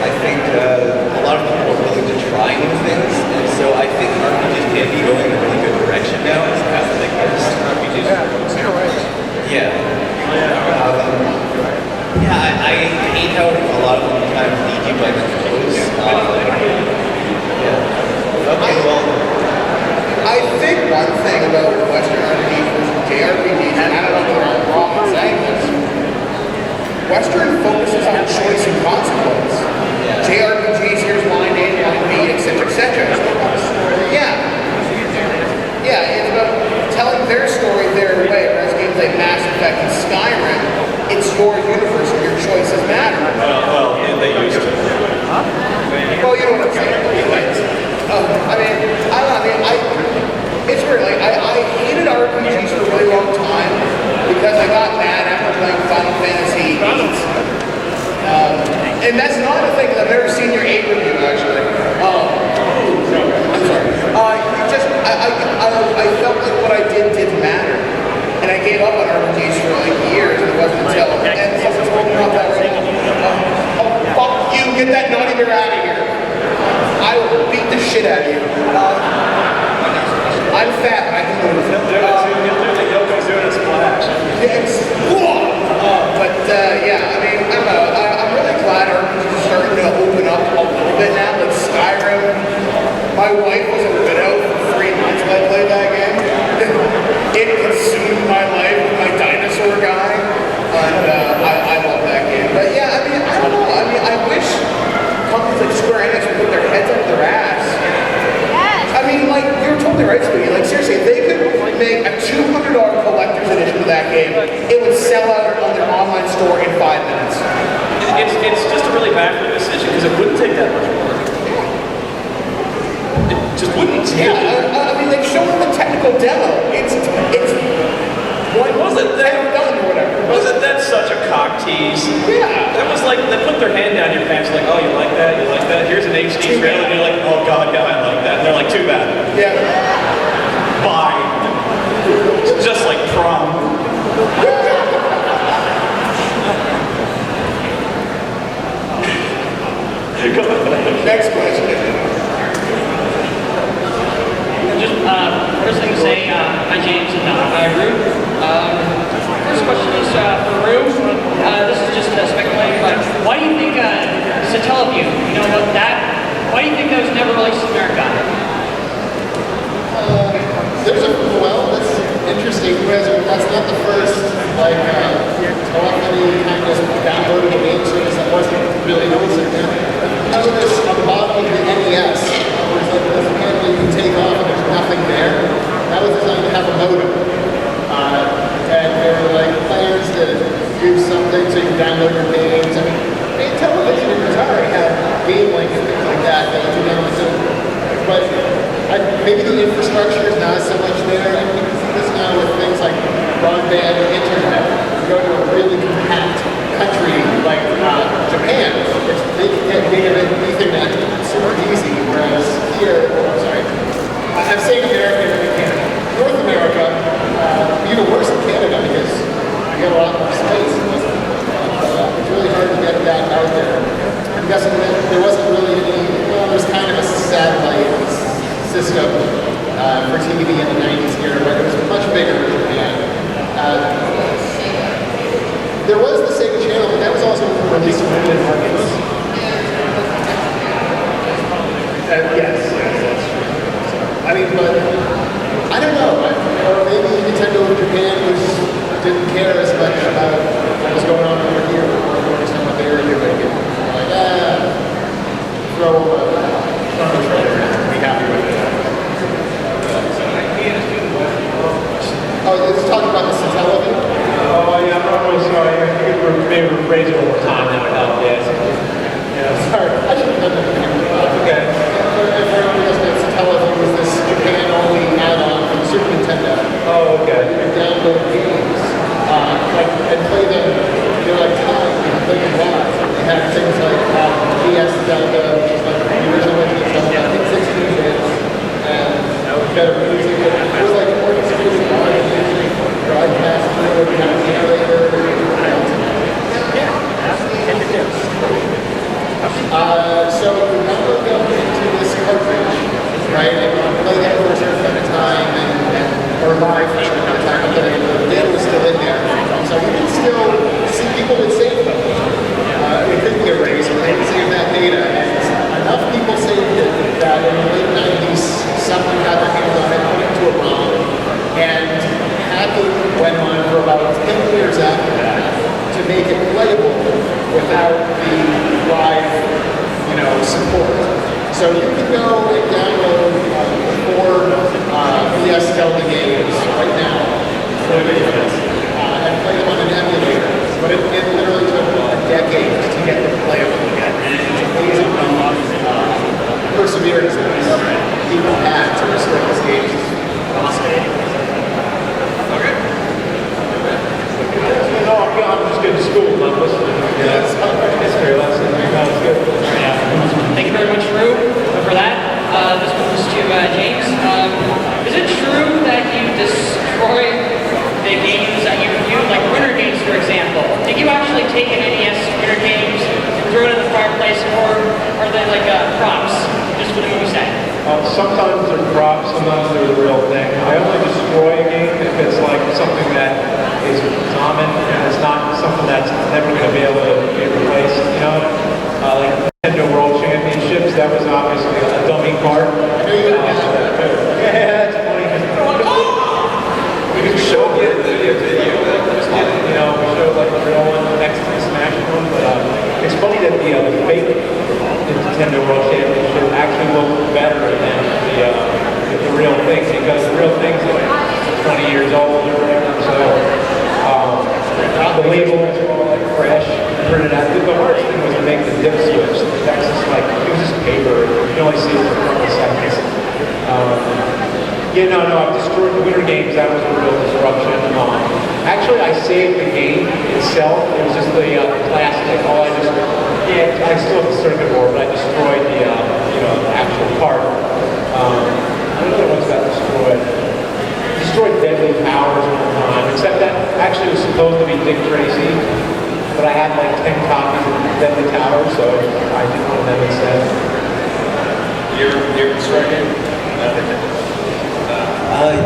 I think a lot of people are willing to try new things, and so I think RPGs can be going in a really good direction now. It's the path that they RPGs. Yeah. I hate how a lot of them kind of lead you by the nose. Okay, well, I think one thing about Western RPGs versus JRPGs, and I don't know whether I'm wrong in saying this, Western focuses on choice and consequence. JRPGs, here's line A, line B, etc., etc. Yeah, it's about telling their story their way, whereas games like Mass Effect and Skyrim, it's your universe and your choices matter. Well, they used to. Well, you know what I'm saying. It's weird. I hated RPGs for a really long time because I got mad after playing Final Fantasy VIII. And that's not a thing, 'cause I've never seen your 8 review, actually. I'm sorry. I felt like what I did didn't matter. And I gave up on RPGs for like years, and it wasn't until, and someone told me about that right now. Oh, fuck you, get that naughty bear out of here. I will beat the shit out of you. I'm fat, but I can move. He'll do the yoga's doing a splash. Yes. Yeah, I mean, I'm really glad RPGs are starting to open up a little bit now. Like Skyrim, my wife was a widow for 3 months when I played that game. It consumed my life with my dinosaur guy, and I love that game. But yeah, I mean, I don't know. I mean, I wish companies like Square Enix would put their heads up their ass. I mean, like, you're totally right, Speedy. Like, seriously, if they could make a $200 collector's edition of that game, it would sell out on their online store in 5 minutes. It's just a really baffling decision because it wouldn't take that much work. It just wouldn't. Yeah, I mean, like, show them the technical demo. It's what wasn't that done or whatever. Wasn't that such a cock tease? Yeah. That was like they put their hand down your pants, like, oh, you like that? You like that? Here's an HD trailer, and you're like, oh god, yeah, I like that. And they're like, too bad. Yeah. Bye. It's just like prom. Next question. Just first thing to say, hi James and hi Rue. First question is for Rue. This is just speculating, but why do you think Satellaview, you know what that? Why do you think that was never released in America? That's interesting because that's not the first telephony kind of downloadable game service that wasn't really released in America. I noticed on the bottom of the NES, there's like this panel you can take off and there's nothing there. That was designed to have a modem. And there were like plans to do something so you can download your games. I mean television and Atari had game link and things like that you could download. But maybe the infrastructure is not so much there. I mean, you can see this now with things like broadband and internet. You go to a really compact country like Japan, they can get gigabit Ethernet super easy, whereas here, I'm saying America and Canada. North America, even worse in Canada because you get a lot more space. It's really hard to get that out there. I'm guessing that there wasn't really there's kind of a satellite system for TV in the 90s here, but it was much bigger in Japan. There was the Sega Channel, but that was also released in limited markets. Yes, that's true. I mean, but I don't know. Or maybe Nintendo in Japan didn't care as much about what was going on over here. Or understand what they were doing. Like, throw a trailer in and be happy with it. Oh, let's talk about the Sentimental. Oh, yeah, I'm really sorry. I think maybe rephrase it one more time. That would help, yes. Yeah, Sorry, I should have done that. Okay. For everyone else, Sentimental was this Japan-only add-on for the Super Nintendo. Oh, okay. You could download games and play them. They're like time. You can play them live. They had things like DS Zelda, which is like the original Zelda, I think 16 bits, and better music. It was like orchestrated live music, broadcast, kind of narrator. So you download them into this cartridge, right? And you play that for a certain amount of time or live for a certain amount of time, but then the data was still in there. So you can still see people would save them. It couldn't be erased, but they would save that data. And enough people saved it that in the late 90s, someone got their hands on it, put it into a ROM, and hacking went on for about 10 years after that to make it playable without the live, support. So you can go and download 4 DS Zelda games right now and play them on an emulator. But it literally took a decade to get them playable again. It's amazing perseverance that these people had to restore these games. Okay. No, I'm just getting to school. I'm listening. Yeah, that's history lesson. take an NES Winter Games and throw it in the fireplace, or are they like props just for the movie set? Sometimes they're props, sometimes they're the real thing. I only destroy a game if it's like something that is common and it's not something that's never going to be able to be replaced. You know, like Nintendo World Championships, that was obviously a dummy card. I know you had that too. Yeah, it's funny because we showed the video, you know, we showed like the real one next to the Smash one, but it's funny that the fake Nintendo World Championship actually looked better than the real thing, because the real thing's like 20 years old or whatever, so the labels are all like fresh, printed out. The hardest thing was to make the dip switch. That's just like, it was just paper, you can only see it for a couple of seconds. Yeah, no, I've destroyed the Winter Games, that was a real disruption. Actually, I saved the game itself, it was just the plastic, I still have the circuit board, but I destroyed the, the actual part. What other ones got destroyed? Destroyed Deadly Powers one time, except that actually was supposed to be Dick Tracy, but I had like 10 copies of Deadly Towers, so I did one of them instead. You're destroying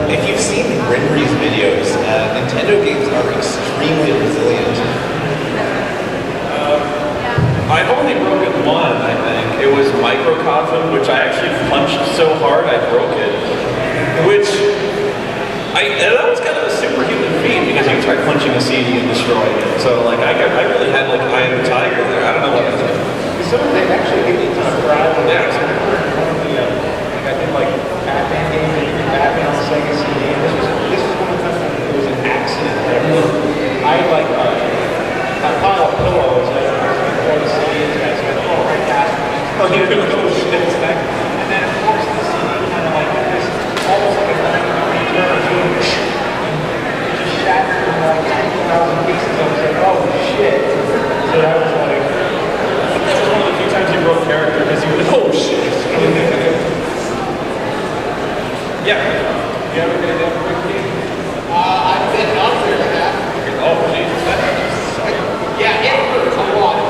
If you've seen Renry's videos, Nintendo games are extremely resilient. I've only broken one, I think. It was Microcosm, which I actually punched so hard I broke it. That was kind of a superhuman feat, because you try punching a CD and destroying it. So like I really had like Eye of the Tiger there. I don't know what it was. Some of them actually give me a ton of pride. Yeah. I did like Batman games, and even Batman on the Sega CD, and this was one of the times it was an accident. I had like a pile of pillows that before the CD is guys went right past me. Oh, you know, shit, it's back. And then of course the CD kind of like this, almost like a turn or two, it just shattered in like 10,000 pieces. I was like, oh shit. So that was like, that was one of the few times you broke character, because you went, oh shit. Yeah. You ever been in a quick game? I've been out there with that. Oh, Jesus. Yeah, it hurts a lot.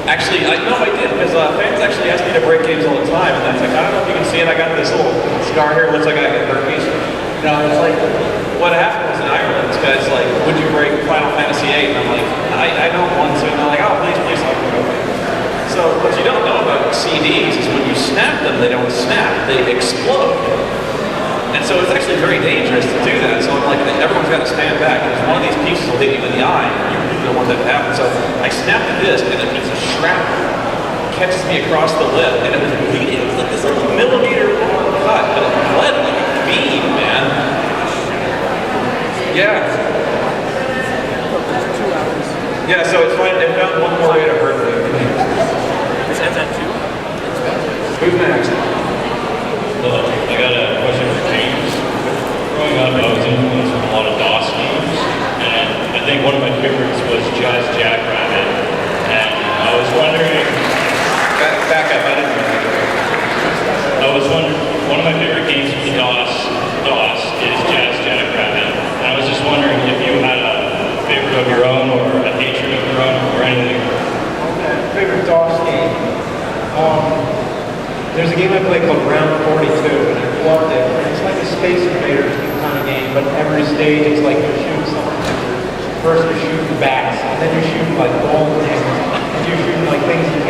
Actually, I did, because fans actually ask me to break games all the time, and that's like, I don't know if you can see it, I got this little scar here, looks like I got herpes. You know, it's like, what happened was in Ireland, this guy's like, would you break Final Fantasy VIII? And I'm like, I don't want to, and they're like, oh, please, I'll go. So, what you don't know about CDs is when you snap them, they don't snap, they explode. And so it's actually very dangerous to do that. So I'm like, everyone's got to stand back, because one of these pieces will hit you in the eye, and you don't want that to happen. So I snapped the disc, and a piece of shrapnel catches me across the lip, and it was bleeding. It was like this little millimeter long cut, but it bled like a bead, man. Yeah. Yeah, so it's fine. They found one more way to hurt me. This ends at 2? Who's next? Hello, I got a question for James. Growing up, I was influenced with a lot of DOS games, and I think one of my favorites was Jazz Jackrabbit. And I was wondering... Back up, I didn't know. I was wondering, one of my favorite games from the DOS is Jazz Jackrabbit. And I was just wondering if you had a favorite of your own, or a hatred of your own, or anything. Favorite DOS game? There's a game I play called Round 42, and I loved it. It's like a Space Invaders kind of game, but every stage it's like you're shooting something. First you're shooting bats, and then you're shooting like gold things, and you're shooting like things you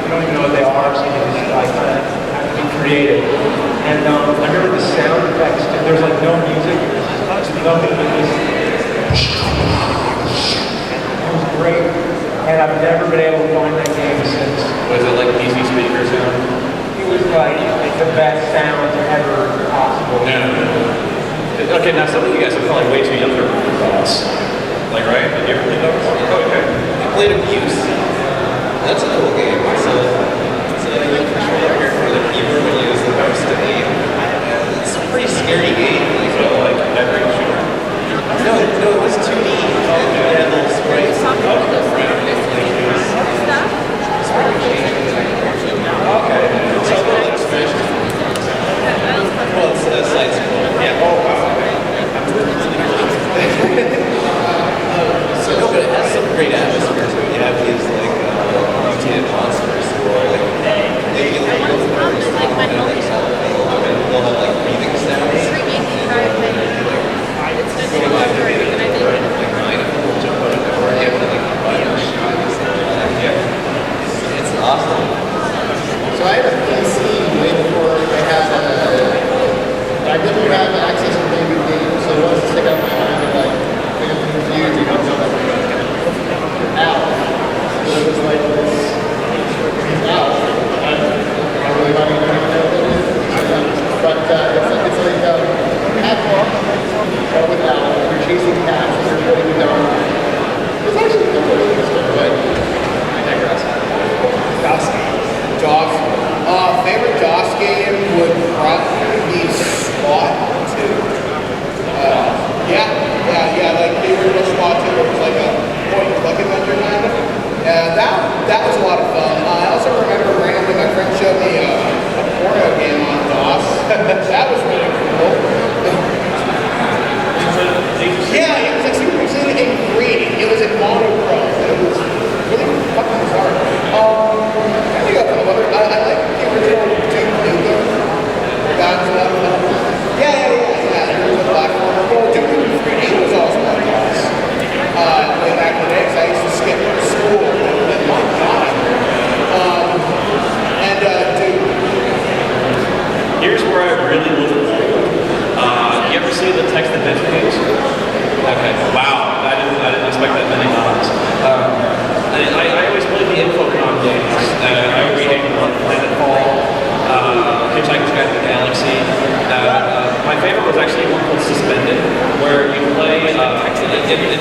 don't even know what they are, so you just like kind of have to be creative. And I remember the sound effects, there's like no music, nothing but this. It was great, and I've never been able to find that game since. Was it like PC speaker sound? It was like the best sound ever possible. Yeah. Okay, now some of you guys are probably way too young to remember DOS. Like, right? Did you ever play DOS? Oh, okay. I played Abuse. That's a cool game. It's a controller here for the keyboard when you use the mouse to aim. It's a pretty scary game. Like every shooter? No, it was 2D. It had little sprites around it. It's pretty changing. Okay. So like Smash. Well, it's side scroll. Yeah. Oh, wow.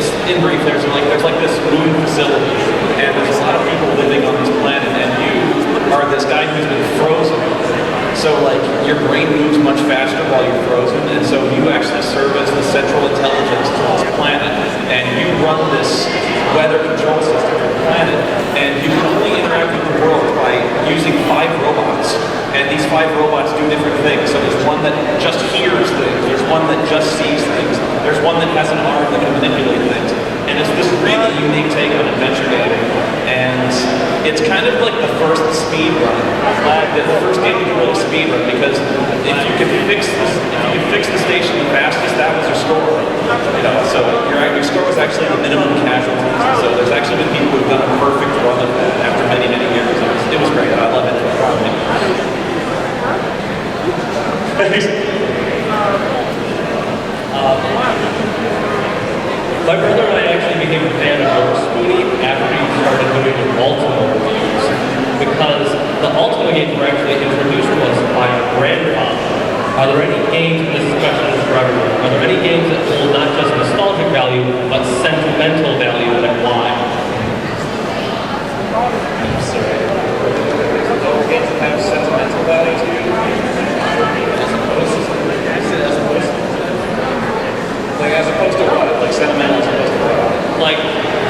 it's in brief. There's like this moon facility, and there's a lot of people living on this planet, and you are this guy who's been frozen. So like your brain moves much faster while you're frozen, and so you actually serve as the central intelligence to this planet, and you run this weather control system for the planet, and you can only interact with the world by using 5 robots. And these 5 robots do different things. So there's one that just hears things, there's one that just sees things, there's one that has an arm that can manipulate things. And it's this really unique take on adventure gaming. And it's kind of like the first speed run. The first game you can really speed run, because if you can fix this, if you can fix the station the fastest, that was your score. You know, so your score was actually the minimum casualties. So there's actually been people who've done a perfect run of that after many, many years. It was great. I love it. My brother and I actually became a fan of your Spoony after we started doing the Ultima reviews, because the Ultima games were actually introduced to us by our grandfather. Are there any games, this question is for everyone, are there any games that hold not just nostalgic value, but sentimental value, and why? I'm sorry. Those games that have sentimental value to you? As opposed to what? Like sentimental as opposed to what? Like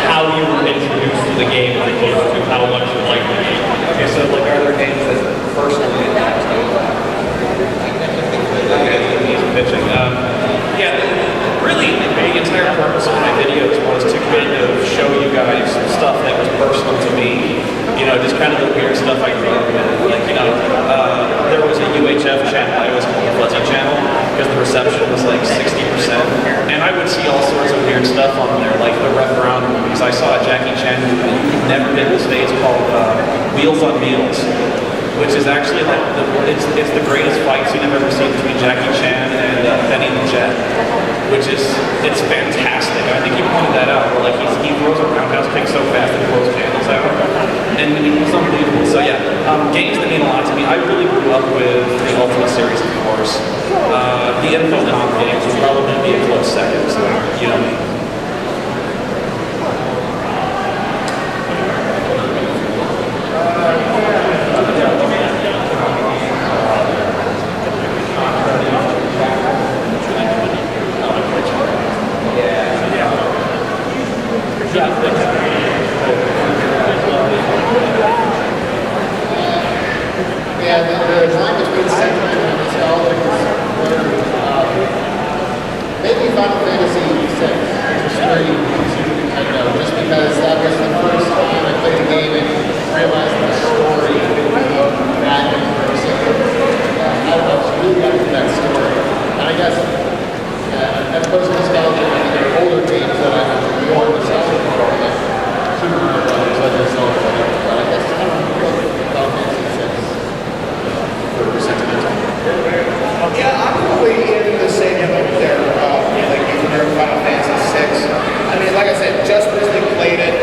how you were introduced to the game as opposed to how much you like the game. Okay, so like are there games that personally impact you? Okay, he's pitching. Yeah, really the entire purpose of my videos was to kind of show you guys stuff that was personal to me. You know, just kind of the weird stuff I grew up with. Like, you know, there was a UHF channel, I always called the Fuzzy channel, because the reception was like 60%. And I would see all sorts of weird stuff on there, like the Rep Brown movies. I saw a Jackie Chan movie that you've never been to the States called Wheels on Meals, which is actually like, it's the greatest fight scene I've ever seen between Jackie Chan and Benny the Jet, which is, it's fantastic. I think he pointed that out, where like he throws a roundhouse kick so fast that he blows candles out. And it's unbelievable. So yeah, games that mean a lot to me. I really grew up with the Ultima series, of course. The Info Comp games would probably be a close second, so you know me. Yeah, the line between sentiment and nostalgia is blurred. Maybe Final Fantasy VI, which is very easy to kind of, just because that was the first time I played the game and realized the story of that person. I was really got into that story. And I guess, as opposed to nostalgia, I think there are older games that I'm more nostalgic for, like Super Mario Brothers, Legend of Zelda, but I guess I don't know, Final Fantasy VI. Sentimental. Yeah, I'm probably in the same boat there, like you were in Final Fantasy VI. I mean, like I said, just recently played it.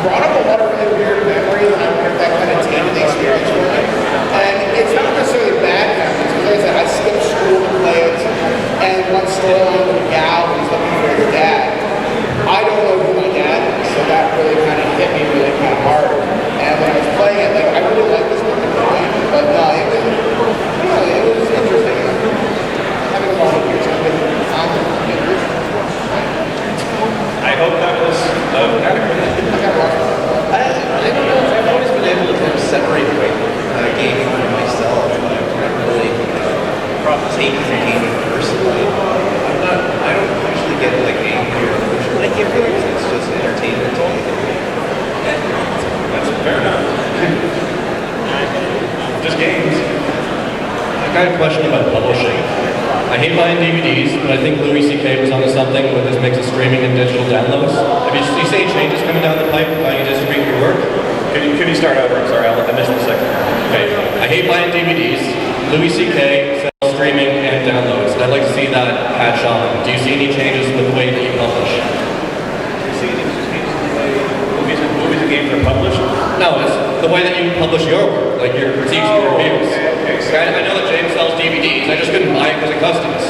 Brought up a lot of really weird memories, and I wonder if that kind of tainted the experience for me. And it's not necessarily bad memories, because like I said, I skipped school to play it, and one storyline with a gal who's looking for his dad. I don't know who my dad is, so that really kind of hit me really kind of hard. And when I was playing it, like, I really liked this one game, but no, it was interesting. Having a lot of years, I've been I hope that was I don't know. I've always been able to kind of separate gaming from myself. I've never really taken gaming personally. I don't usually get like angry or emotional. It's just entertainment to me. That's fair enough. Just games. I got a question about publishing. I hate buying DVDs, but I think Louis C.K. was onto something with his mix of streaming and digital downloads. Have you seen changes coming down the pipe with how you distribute your work? Could you start over? I'm sorry, I missed the second. Okay. I hate buying DVDs. Louis C.K. sells streaming and downloads. I'd like to see that patch on. Do you see any changes with the way that you publish? Do you see any changes in the way movies and games are published? No, it's the way that you publish your work, like your critiques and reviews. Okay. I know that James sells DVDs. I just couldn't buy it because of customs.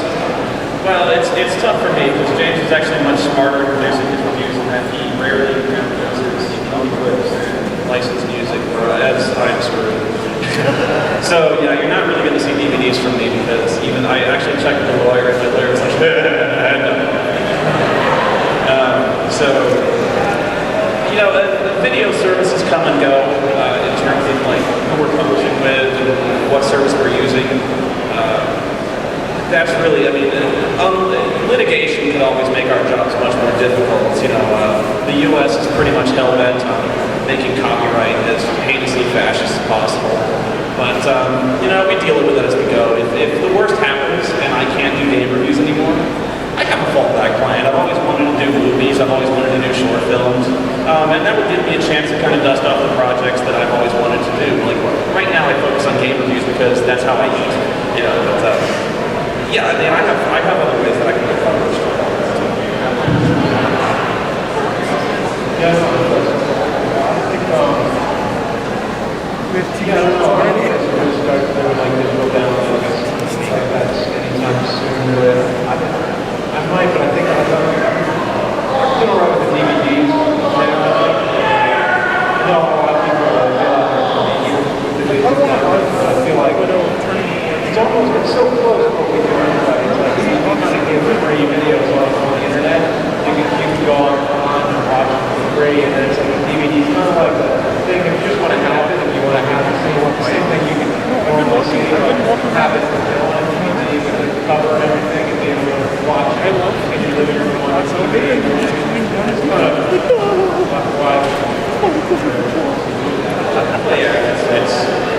Well, it's tough for me because James is actually much smarter at producing his reviews than that. He rarely does his own clips and licensed music, whereas I'm screwed. So yeah, you're not really going to see DVDs from me because even I actually checked with the lawyer and the lawyer was like, so you know, the video services come and go in terms of like who we're publishing with and what service we're using. That's really, I mean, litigation could always make our jobs much more difficult. You know, the U.S. is pretty much hell-bent on making copyright as heinously fascist as possible. But, you know, we deal with it as we go. If the worst happens and I can't do game reviews anymore, I have a fallback plan. I've always wanted to do movies. I've always wanted to do short films. And that would give me a chance to kind of dust off the projects that I've always wanted to do. Like, right now I focus on game reviews because that's how I eat. You know, but, yeah, I mean, I have other ways that I can get published. Yeah, I think, I don't know, I think it's going to start doing like digital downloads, like that's anytime soon. I might, but I think I'm doing all right with the DVDs. No, a lot of people get out there for me with the digital downloads. I feel like it's almost, it's so close to what we do anyway. It's like you kind of give free videos on the internet. You can go on and watch them for free, and then it's like a DVD. It's kind of like the thing, if you just want to have it, if you want to have the same thing you can normally see, have it for film on DVD with the cover and everything, and be able to watch it in your living room on TV. It's kind of why. Yeah, it's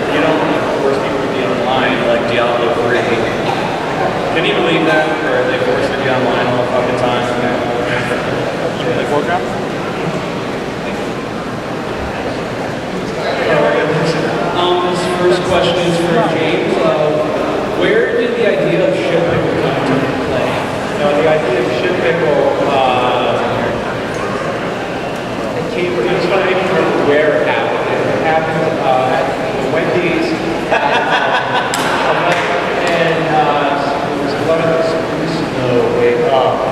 you don't force people to be online like Diablo 3. Can you believe that? Or they forced to be online all the fucking time? Like Warcraft? This first question is for James. Where did the idea of ship pickle come into play? The idea of ship pickle, it came, it was funny, I don't remember where it happened. It happened at Wendy's, and it was 11th Spruce, no, wait,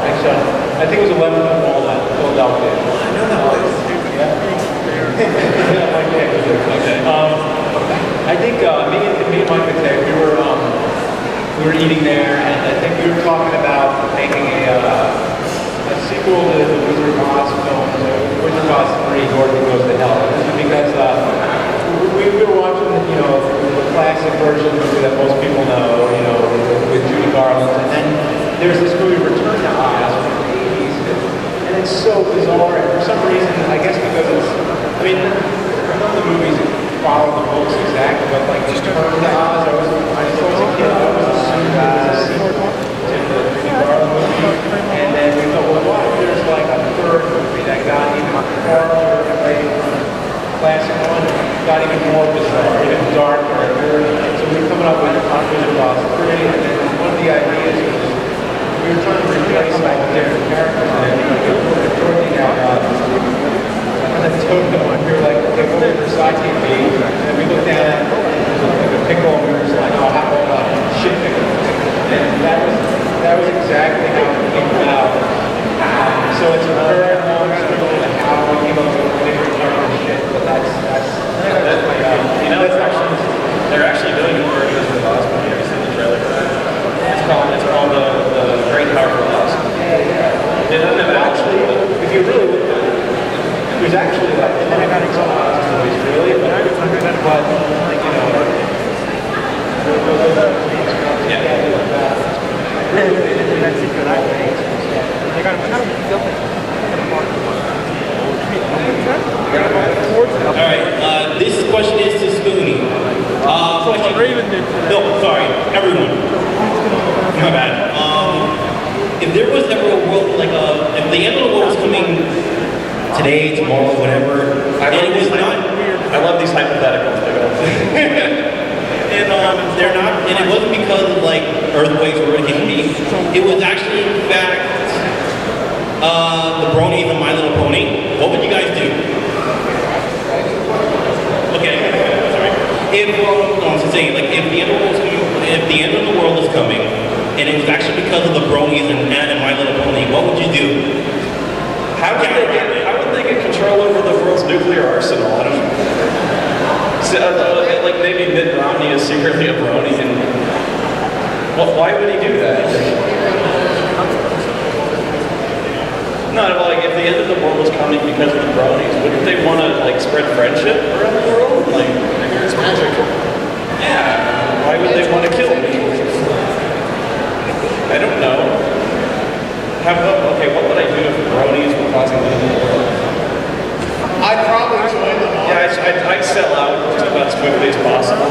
actually, I think it was 11th and Walnut, Philadelphia. I know that place. Yeah. Okay. I think me and Mike McTagg, we were eating there, and I think we were talking about making a sequel to the Wizard of Oz film, Wizard of Oz 3, Dorothy Goes to Hell. This is because we were watching, the classic version movie that most people know, with Judy Garland, and then there's this movie Return to Oz from the 80s, and it's so bizarre, and for some reason, I guess because it's, none of the movies follow the books exactly, but like Return to Oz, I was a kid, I was assuming it was a sequel to the Judy Garland movie, and then we thought, well, what if there's like a third movie that got even farther away from the classic one, got even more bizarre, even darker, so we were coming up with Wizard of Oz 3, and then one of the ideas was we were trying to replace all the different characters in it, like Dorothy got and then Toto, and we were like, okay, what would Versace be? And then we looked down at the pickle, and we were just like, oh, how about shit pickle? And that was exactly how it came about. So it's a very long story of how we came up with different types of shit, but that's they're actually doing a version of Oz movie. Have you seen the trailer for that? It's called the Great Powerful Oz. It doesn't have actually, if you really look at it, there's actually like 10 Oz movies, really, but Alright, this question is to Spoonie. No, sorry, everyone. My bad. If there was ever a world, if the end of the world was coming today, tomorrow, whatever, and it was not... I love these hypotheticals. And they're not, and it wasn't because of earthquakes were hitting me. It was actually, in fact, the bronies and My Little Pony. What would you guys do? Okay, sorry. If the end of the world is coming, and it was actually because of the bronies and My Little Pony, what would you do? How would they get control over the world's nuclear arsenal? I don't know. So, like maybe Mitt Romney is secretly a brony, and why would he do that? No, like if the end of the world was coming because of the bronies, wouldn't they want to like spread friendship around the world? Like, It's magic. yeah. Why would they want to kill me? I don't know. Okay, what would I do if the bronies were causing the end of the world? I'd probably join them. Yeah, I'd sell out just about as quickly as possible.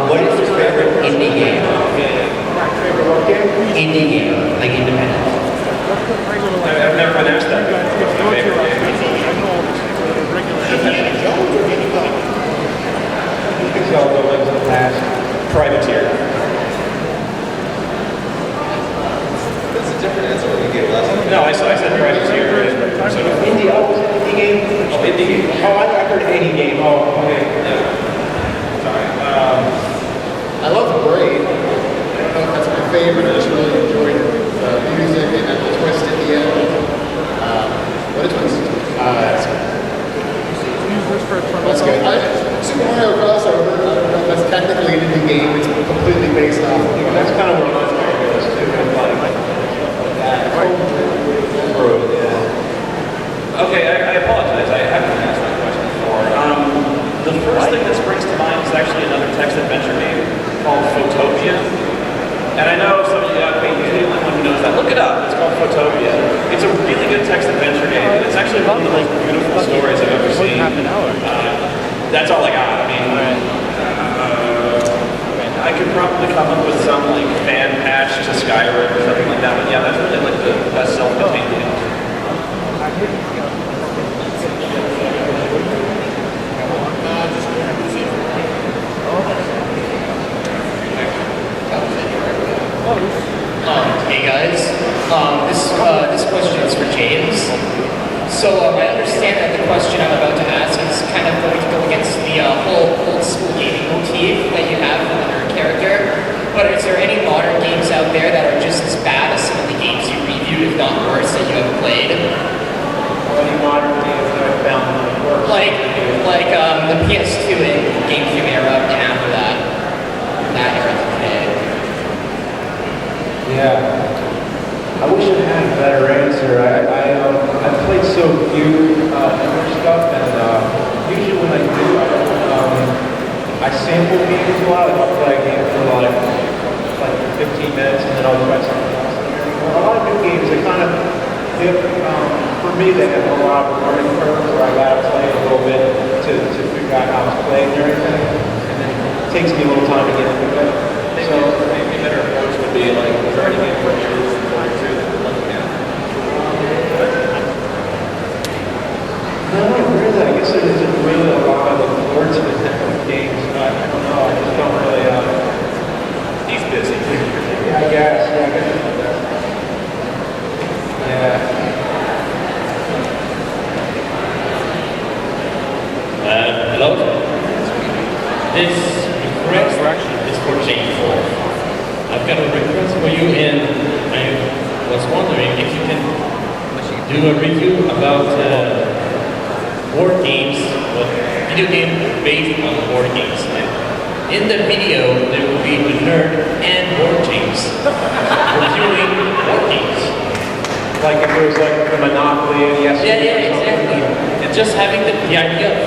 What is your favorite indie game? Favorite what game? Indie game, like independent. I've never been asked that. What's my favorite game? Zelda Link's in the Past. Privateer. That's a different answer than you gave last time. No, I said Privateer. So, Indie, oh, was it indie game? oh, indie game. Oh, I heard indie game. Oh, okay. Sorry. I love Braid. I don't know if that's my favorite. I just really enjoyed the music and the twist at the end. What a twist. That's good. Super Mario crossover. I don't know if that's technically an indie game. It's completely based off of That's kind of one of my favorites too. Like that. Homebrew, yeah. Okay, I apologize. I haven't been asked that question before. The first thing that springs to mind is actually another text adventure game called Photopia. And I know some of you, usually the only one who knows that. Look it up. It's called Photopia. It's a really good text adventure game. And it's actually one of the most beautiful stories I've ever seen. That's all I got. I mean, I could probably come up with some like fan patch to Skyrim or something like that. But yeah, that's really like the best self-contained game. Hey guys, this question is for James. So I understand that the question I'm about to ask is kind of going to go against the whole old school gaming motif that you have with your character. But is there any modern games out there that are just as bad as some of the games you reviewed, if not worse, that you have played? Or any modern games that I found worse? Like the PS2 and GameCube era and after that era today. Yeah. I wish I had a better answer. I played so few newer stuff, and usually when I do, I sample games a lot. I'll play a game for like 15 minutes, and then I'll try something else. A lot of new games, they kind of, for me, they have a lot of learning curves where I gotta play a little bit to figure out how it's played and everything, and then it takes me a little time to get into it. So maybe a better approach would be like, is there any game where you're looking forward to that you're looking at? No, really. I guess there isn't really a lot of words in the games. I don't know. I just don't really. He's busy. Yeah, I guess. Yeah. Hello? This request is for James. I've got a request for you, and I was wondering if you can do a review about board games, but video game based on board games. In the video, there will be the nerd and board games reviewing board games. Like if it was like the Monopoly and yes. Yeah, exactly. And just having the idea of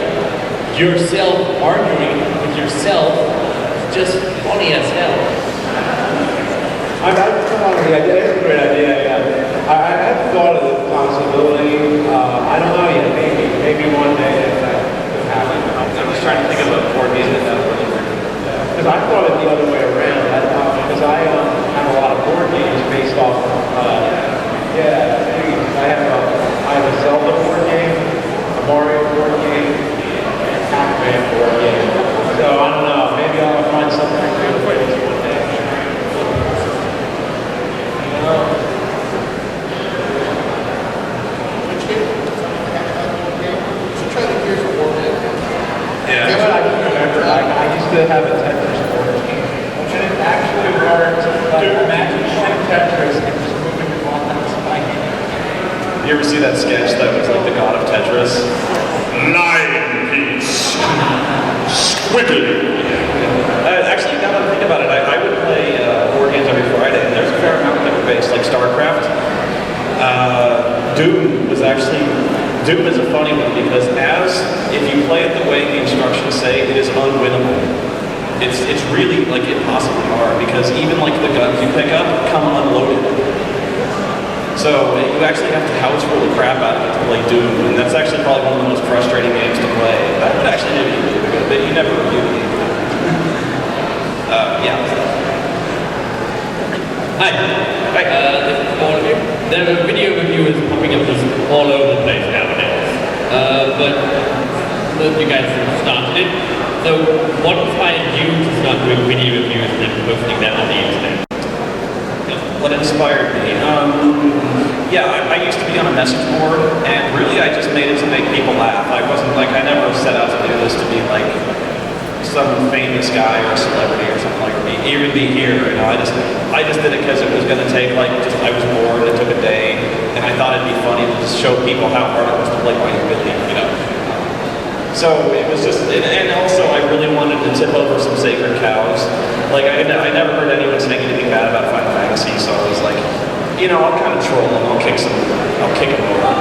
yourself arguing with yourself is just funny as hell. I've come on with the idea. It's a great idea. Yeah. I've thought of the possibility. I don't know yet. Maybe one day if that could happen. I'm just trying to think of a board game that really worked. Because I thought it the other way around. Because I have a lot of board games based off of, I have a Zelda board game, a Mario board game, and a Pac-Man board game. So I don't know, maybe I'll find something really crazy one day. Which game? You should try the Gears of War game. Yeah. You ever see that sketch that was like the god of Tetris? Nine piece. Squiggly. Actually, now that I think about it, I would play board games every Friday, and there's a fair amount that were based, like StarCraft. Doom is a funny one because if you play it the way the instructions say, it is unwinnable. It's really like impossibly hard because even like the guns you pick up come unloaded. So you actually have to house full of crap out of it to play Doom, and that's actually probably one of the most frustrating games to play. That would actually maybe be really good, but you never review the game. Yeah. Hi. Hi. This is all of you. The video review is popping up just all over the place nowadays. But most of you guys have started it. So what inspired you to start doing video reviews and then posting them on the internet? What inspired me? I used to be on a message board, and really I just made it to make people laugh. I never set out to do this to be like some famous guy or celebrity or something like me, even be here. You know, I just did it because it was going to take I was bored. It took a day, and I thought it'd be funny to just show people how hard it was to play my ukulele. You know. So it was just, and also I really wanted to tip over some sacred cows. Like I never heard anyone saying anything bad about Final Fantasy, so I was like, I'll kind of troll them. I'll kick them over.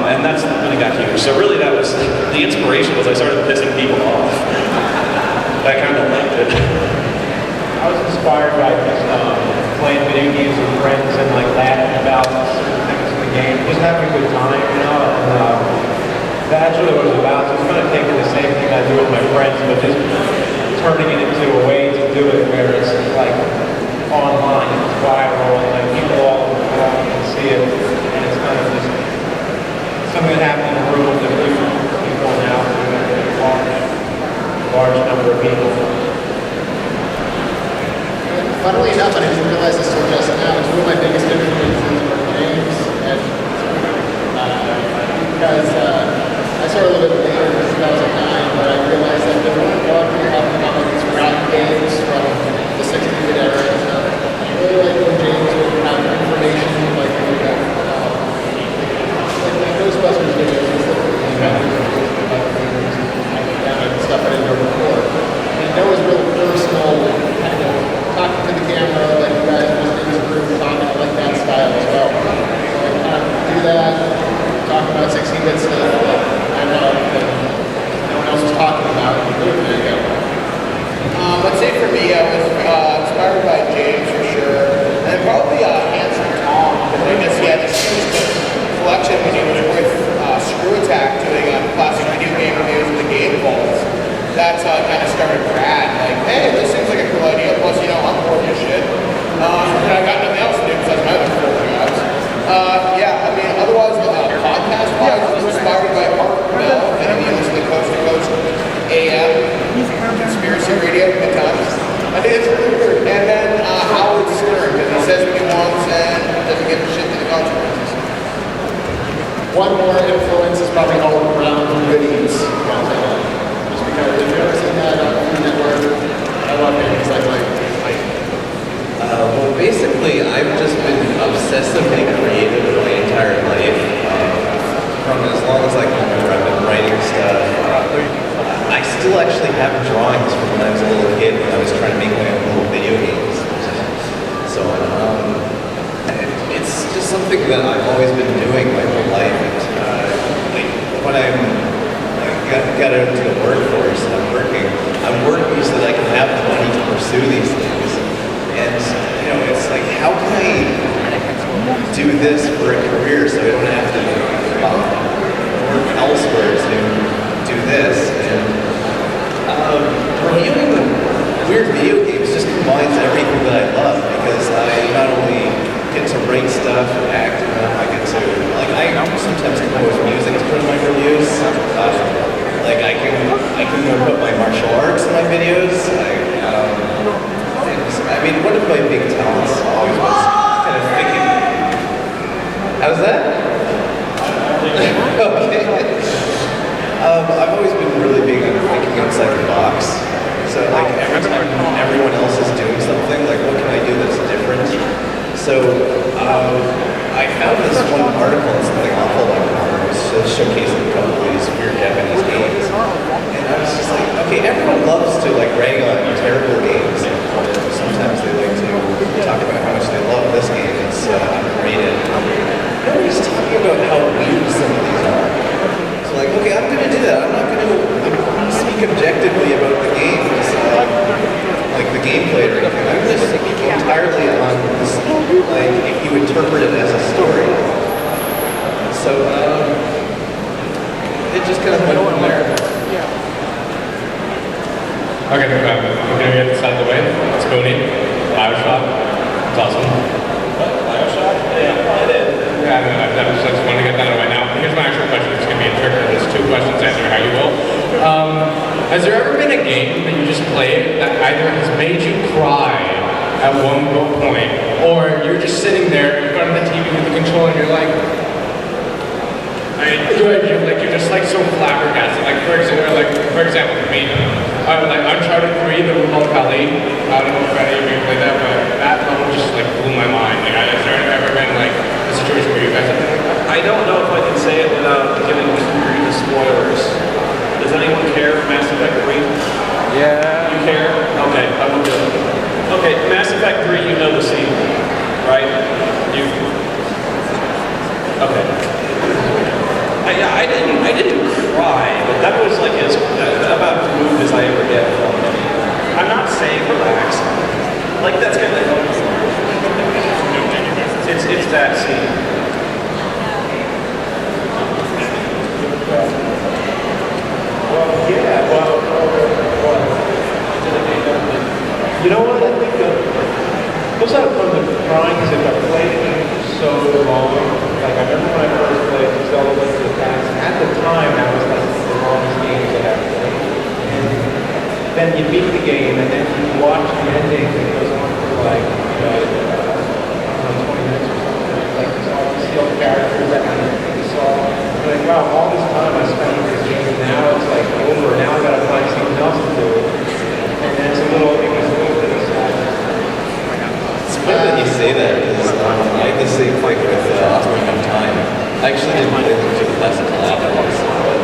And that's when it got huge. So really, that was the inspiration. Was I started pissing people off. I kind of liked it. I was inspired by just playing video games with friends and like laughing about certain things in the game, just having a good time, And that's really what it was about. So it's kind of taking the same thing I do with my friends, but just turning it into a way to do it where it's like online, it's viral, and like people all can see it, and it's kind of just something that happened in a room that people now do in a large number of people. Funnily enough, I didn't realize this till just now. It's one of my biggest influences for games, and because I started a little bit later in 2009, but I realized that there were talking about these rap games from the 16-bit era and stuff. I really like when James would have information like Ghostbusters videos and stuff about games and stuff I didn't know before. And that was real personal, kind of talking to the camera, like you guys just in this group talking, I like that style as well. So I kind of do that, talk about 16-bit stuff that I love that no one else is talking about. There you go. Let's say for me, I was inspired by James for sure, and probably Handsome Tom, because I guess he had this huge collection when he was with Screw Attack doing classic video game reviews in the game vaults. That's how it kind of started Brad. Like, hey, this seems like a cool idea. Plus, I'm bored as shit. And I got nothing else to do because that's my other full jobs. Otherwise, podcast-wise, I was inspired by Art Bell, and he was the Coast to Coast AM conspiracy radio. Good times. I think it's really weird. And then Howard Stern, because he says what he wants and doesn't give a shit to the consequences. One more influence is probably Howard Brown from Goodies. Just because if you've ever seen that on Food Network, I love him because I like Well, basically, I've just been obsessively creative my entire life. From as long as I can remember, I've been writing stuff. I still actually have drawings from when I was a little kid when I was trying to make my own little video games. So, it's just something that I've always been doing my whole life. When I got into the workforce and I'm working so that I can have the money to pursue these things. And, it's like, how can I do this for a career so I don't have to work elsewhere to do this? And reviewing weird video games just combines everything that I love because I not only get to write stuff and act in them, I get to, I sometimes compose music to put in my reviews. I can put my martial arts in my videos. One of my big talents always was kind of thinking. How's that? Okay. I've always been really big on thinking outside the box. So every time everyone else is doing something, what can I do that's different thinking about how weird some of these are. So like, okay, I'm gonna do that. I'm gonna speak objectively about the game, like the gameplay or anything. I'm gonna speak entirely on this, like, if you interpret it as a story. So, it just kind of went from there. Okay, we're gonna get this out of the way. Let's go in. Bioshock. It's awesome. What? Bioshock? Yeah, it is. Yeah, I just wanted to get that out of the way. Now, here's my actual question. It's gonna be a trick. There's 2 questions. Answer how you will. Has there ever been a game that you just played that either has made you cry at one point, or you're just sitting there in front of the TV with the controller and you're like, you're just like so flabbergasted. Like for example, for me, like Uncharted 3, the Remote Valley. I don't know if any of you played that, but that level just like blew my mind. Like, has there ever been like a situation where you guys have been like that? I don't know if I can say it without giving the spoilers. Does anyone care for Mass Effect 3? Yeah. You care? Okay, I will do it. Okay, Mass Effect 3, you know the scene, right? Okay. I didn't cry, but that was like as about as moved as I ever get from it. I'm not saying relax. Like that's kind of it's that scene. You know what? I think those are from the crying because I've played the game for so long. Like I remember when I first played Zelda Link to the Past. At the time, that was like the longest games I ever played. And then you beat the game, and then you watch the ending, and it goes on for like, I don't know, 20 minutes or something. Like there's all these still characters that you saw. You're like, wow, all this time I spent on this game, and now it's like over. Now I gotta find something else to do. And then it was a little bit of sad. It's funny that you say that, because I had the same thing with Ocarina of Time. I actually didn't play Link to the Past until afterwards. But,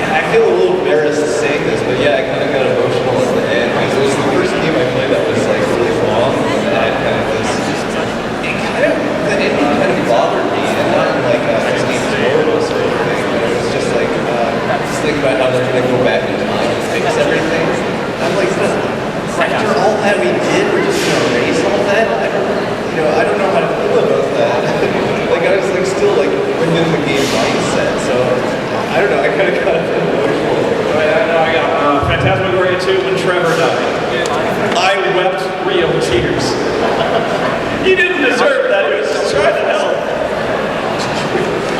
yeah, I feel a little embarrassed saying this, but yeah, I kind of got emotional at the end, because it was the first game I played that was like really long, and it had kind of this, the ending kind of bothered me, and not in like this game's horrible sort of thing, but it was just like, just think about how they're going to go back in time and fix everything. I'm like, after all that we did, we're just going to erase all that? I don't know how to feel about that. Like, I was like still like within the game mindset, so I don't know, I kind of got emotional. I got Phantasmagoria 2 when Trevor died. I wept real tears. He didn't deserve that, he was just trying to help.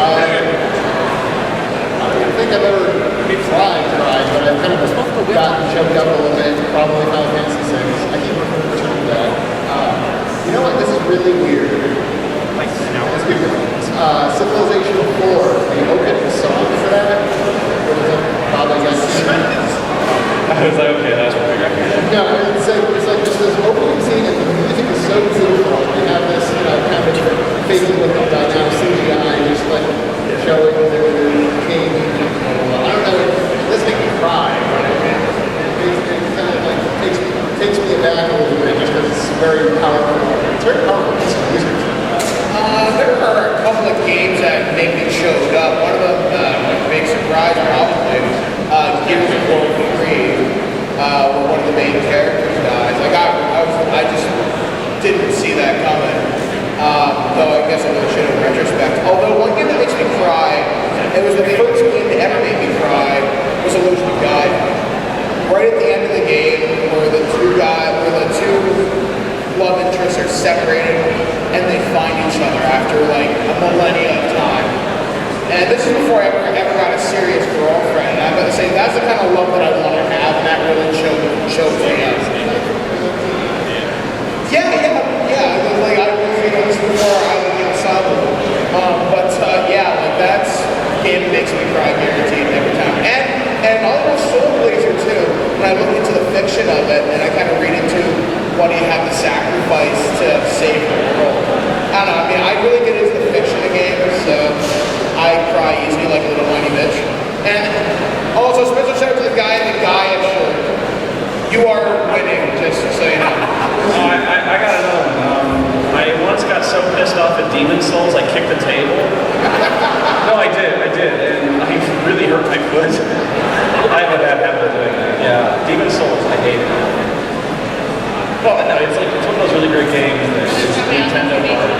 I don't think I've ever cried, but I've kind of gotten choked up a little bit, probably Final Fantasy VI. I keep referring to that. You know what, this is really weird. Let's be real. Civilization 4, the opening song for that, what was it? Probably got I was like, okay, that's what we got. No, it's like just this opening scene, and the music is so beautiful. They have this, kind of faking with the now CGI, just like showing their king. I don't know, this makes me cry. It kind of like takes me aback a little bit, just because it's very powerful. It's very powerful piece of music. There are a couple of games that make me choked up. One of them, big surprise probably, Gears of War 3, where one of the main characters dies. I just didn't see that coming. Though I guess I really should in retrospect. Although one game that makes me cry, it was the first game that ever made me cry, was Illusion of God. Right at the end of the game, where the two love interests are separated and they find each other after like a millennia of time. And this is before I ever got a serious girlfriend. And I'm going to say that's the kind of love that I want to have, and that really choked me up. Yeah. Like I was before I would get silent. That's a game that makes me cry guaranteed every time. And almost Soul Blazer too. When I look into the fiction of it, and I kind of read into what you have to sacrifice to save the world. I don't know. I mean, I really get into the fiction of games, so I cry easily like a little whiny bitch. And also, special shout out to the guy in the Gaia shirt. You are winning, just so you know. I got another one. I once got so pissed off at Demon Souls, I kicked the table. Nintendo Park.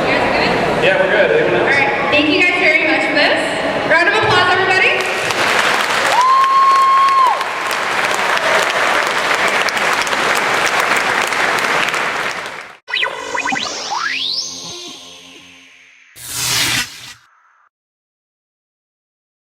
You guys are good? Yeah, we're good. Anyone else? All right. Thank you guys very much for this. Round of applause.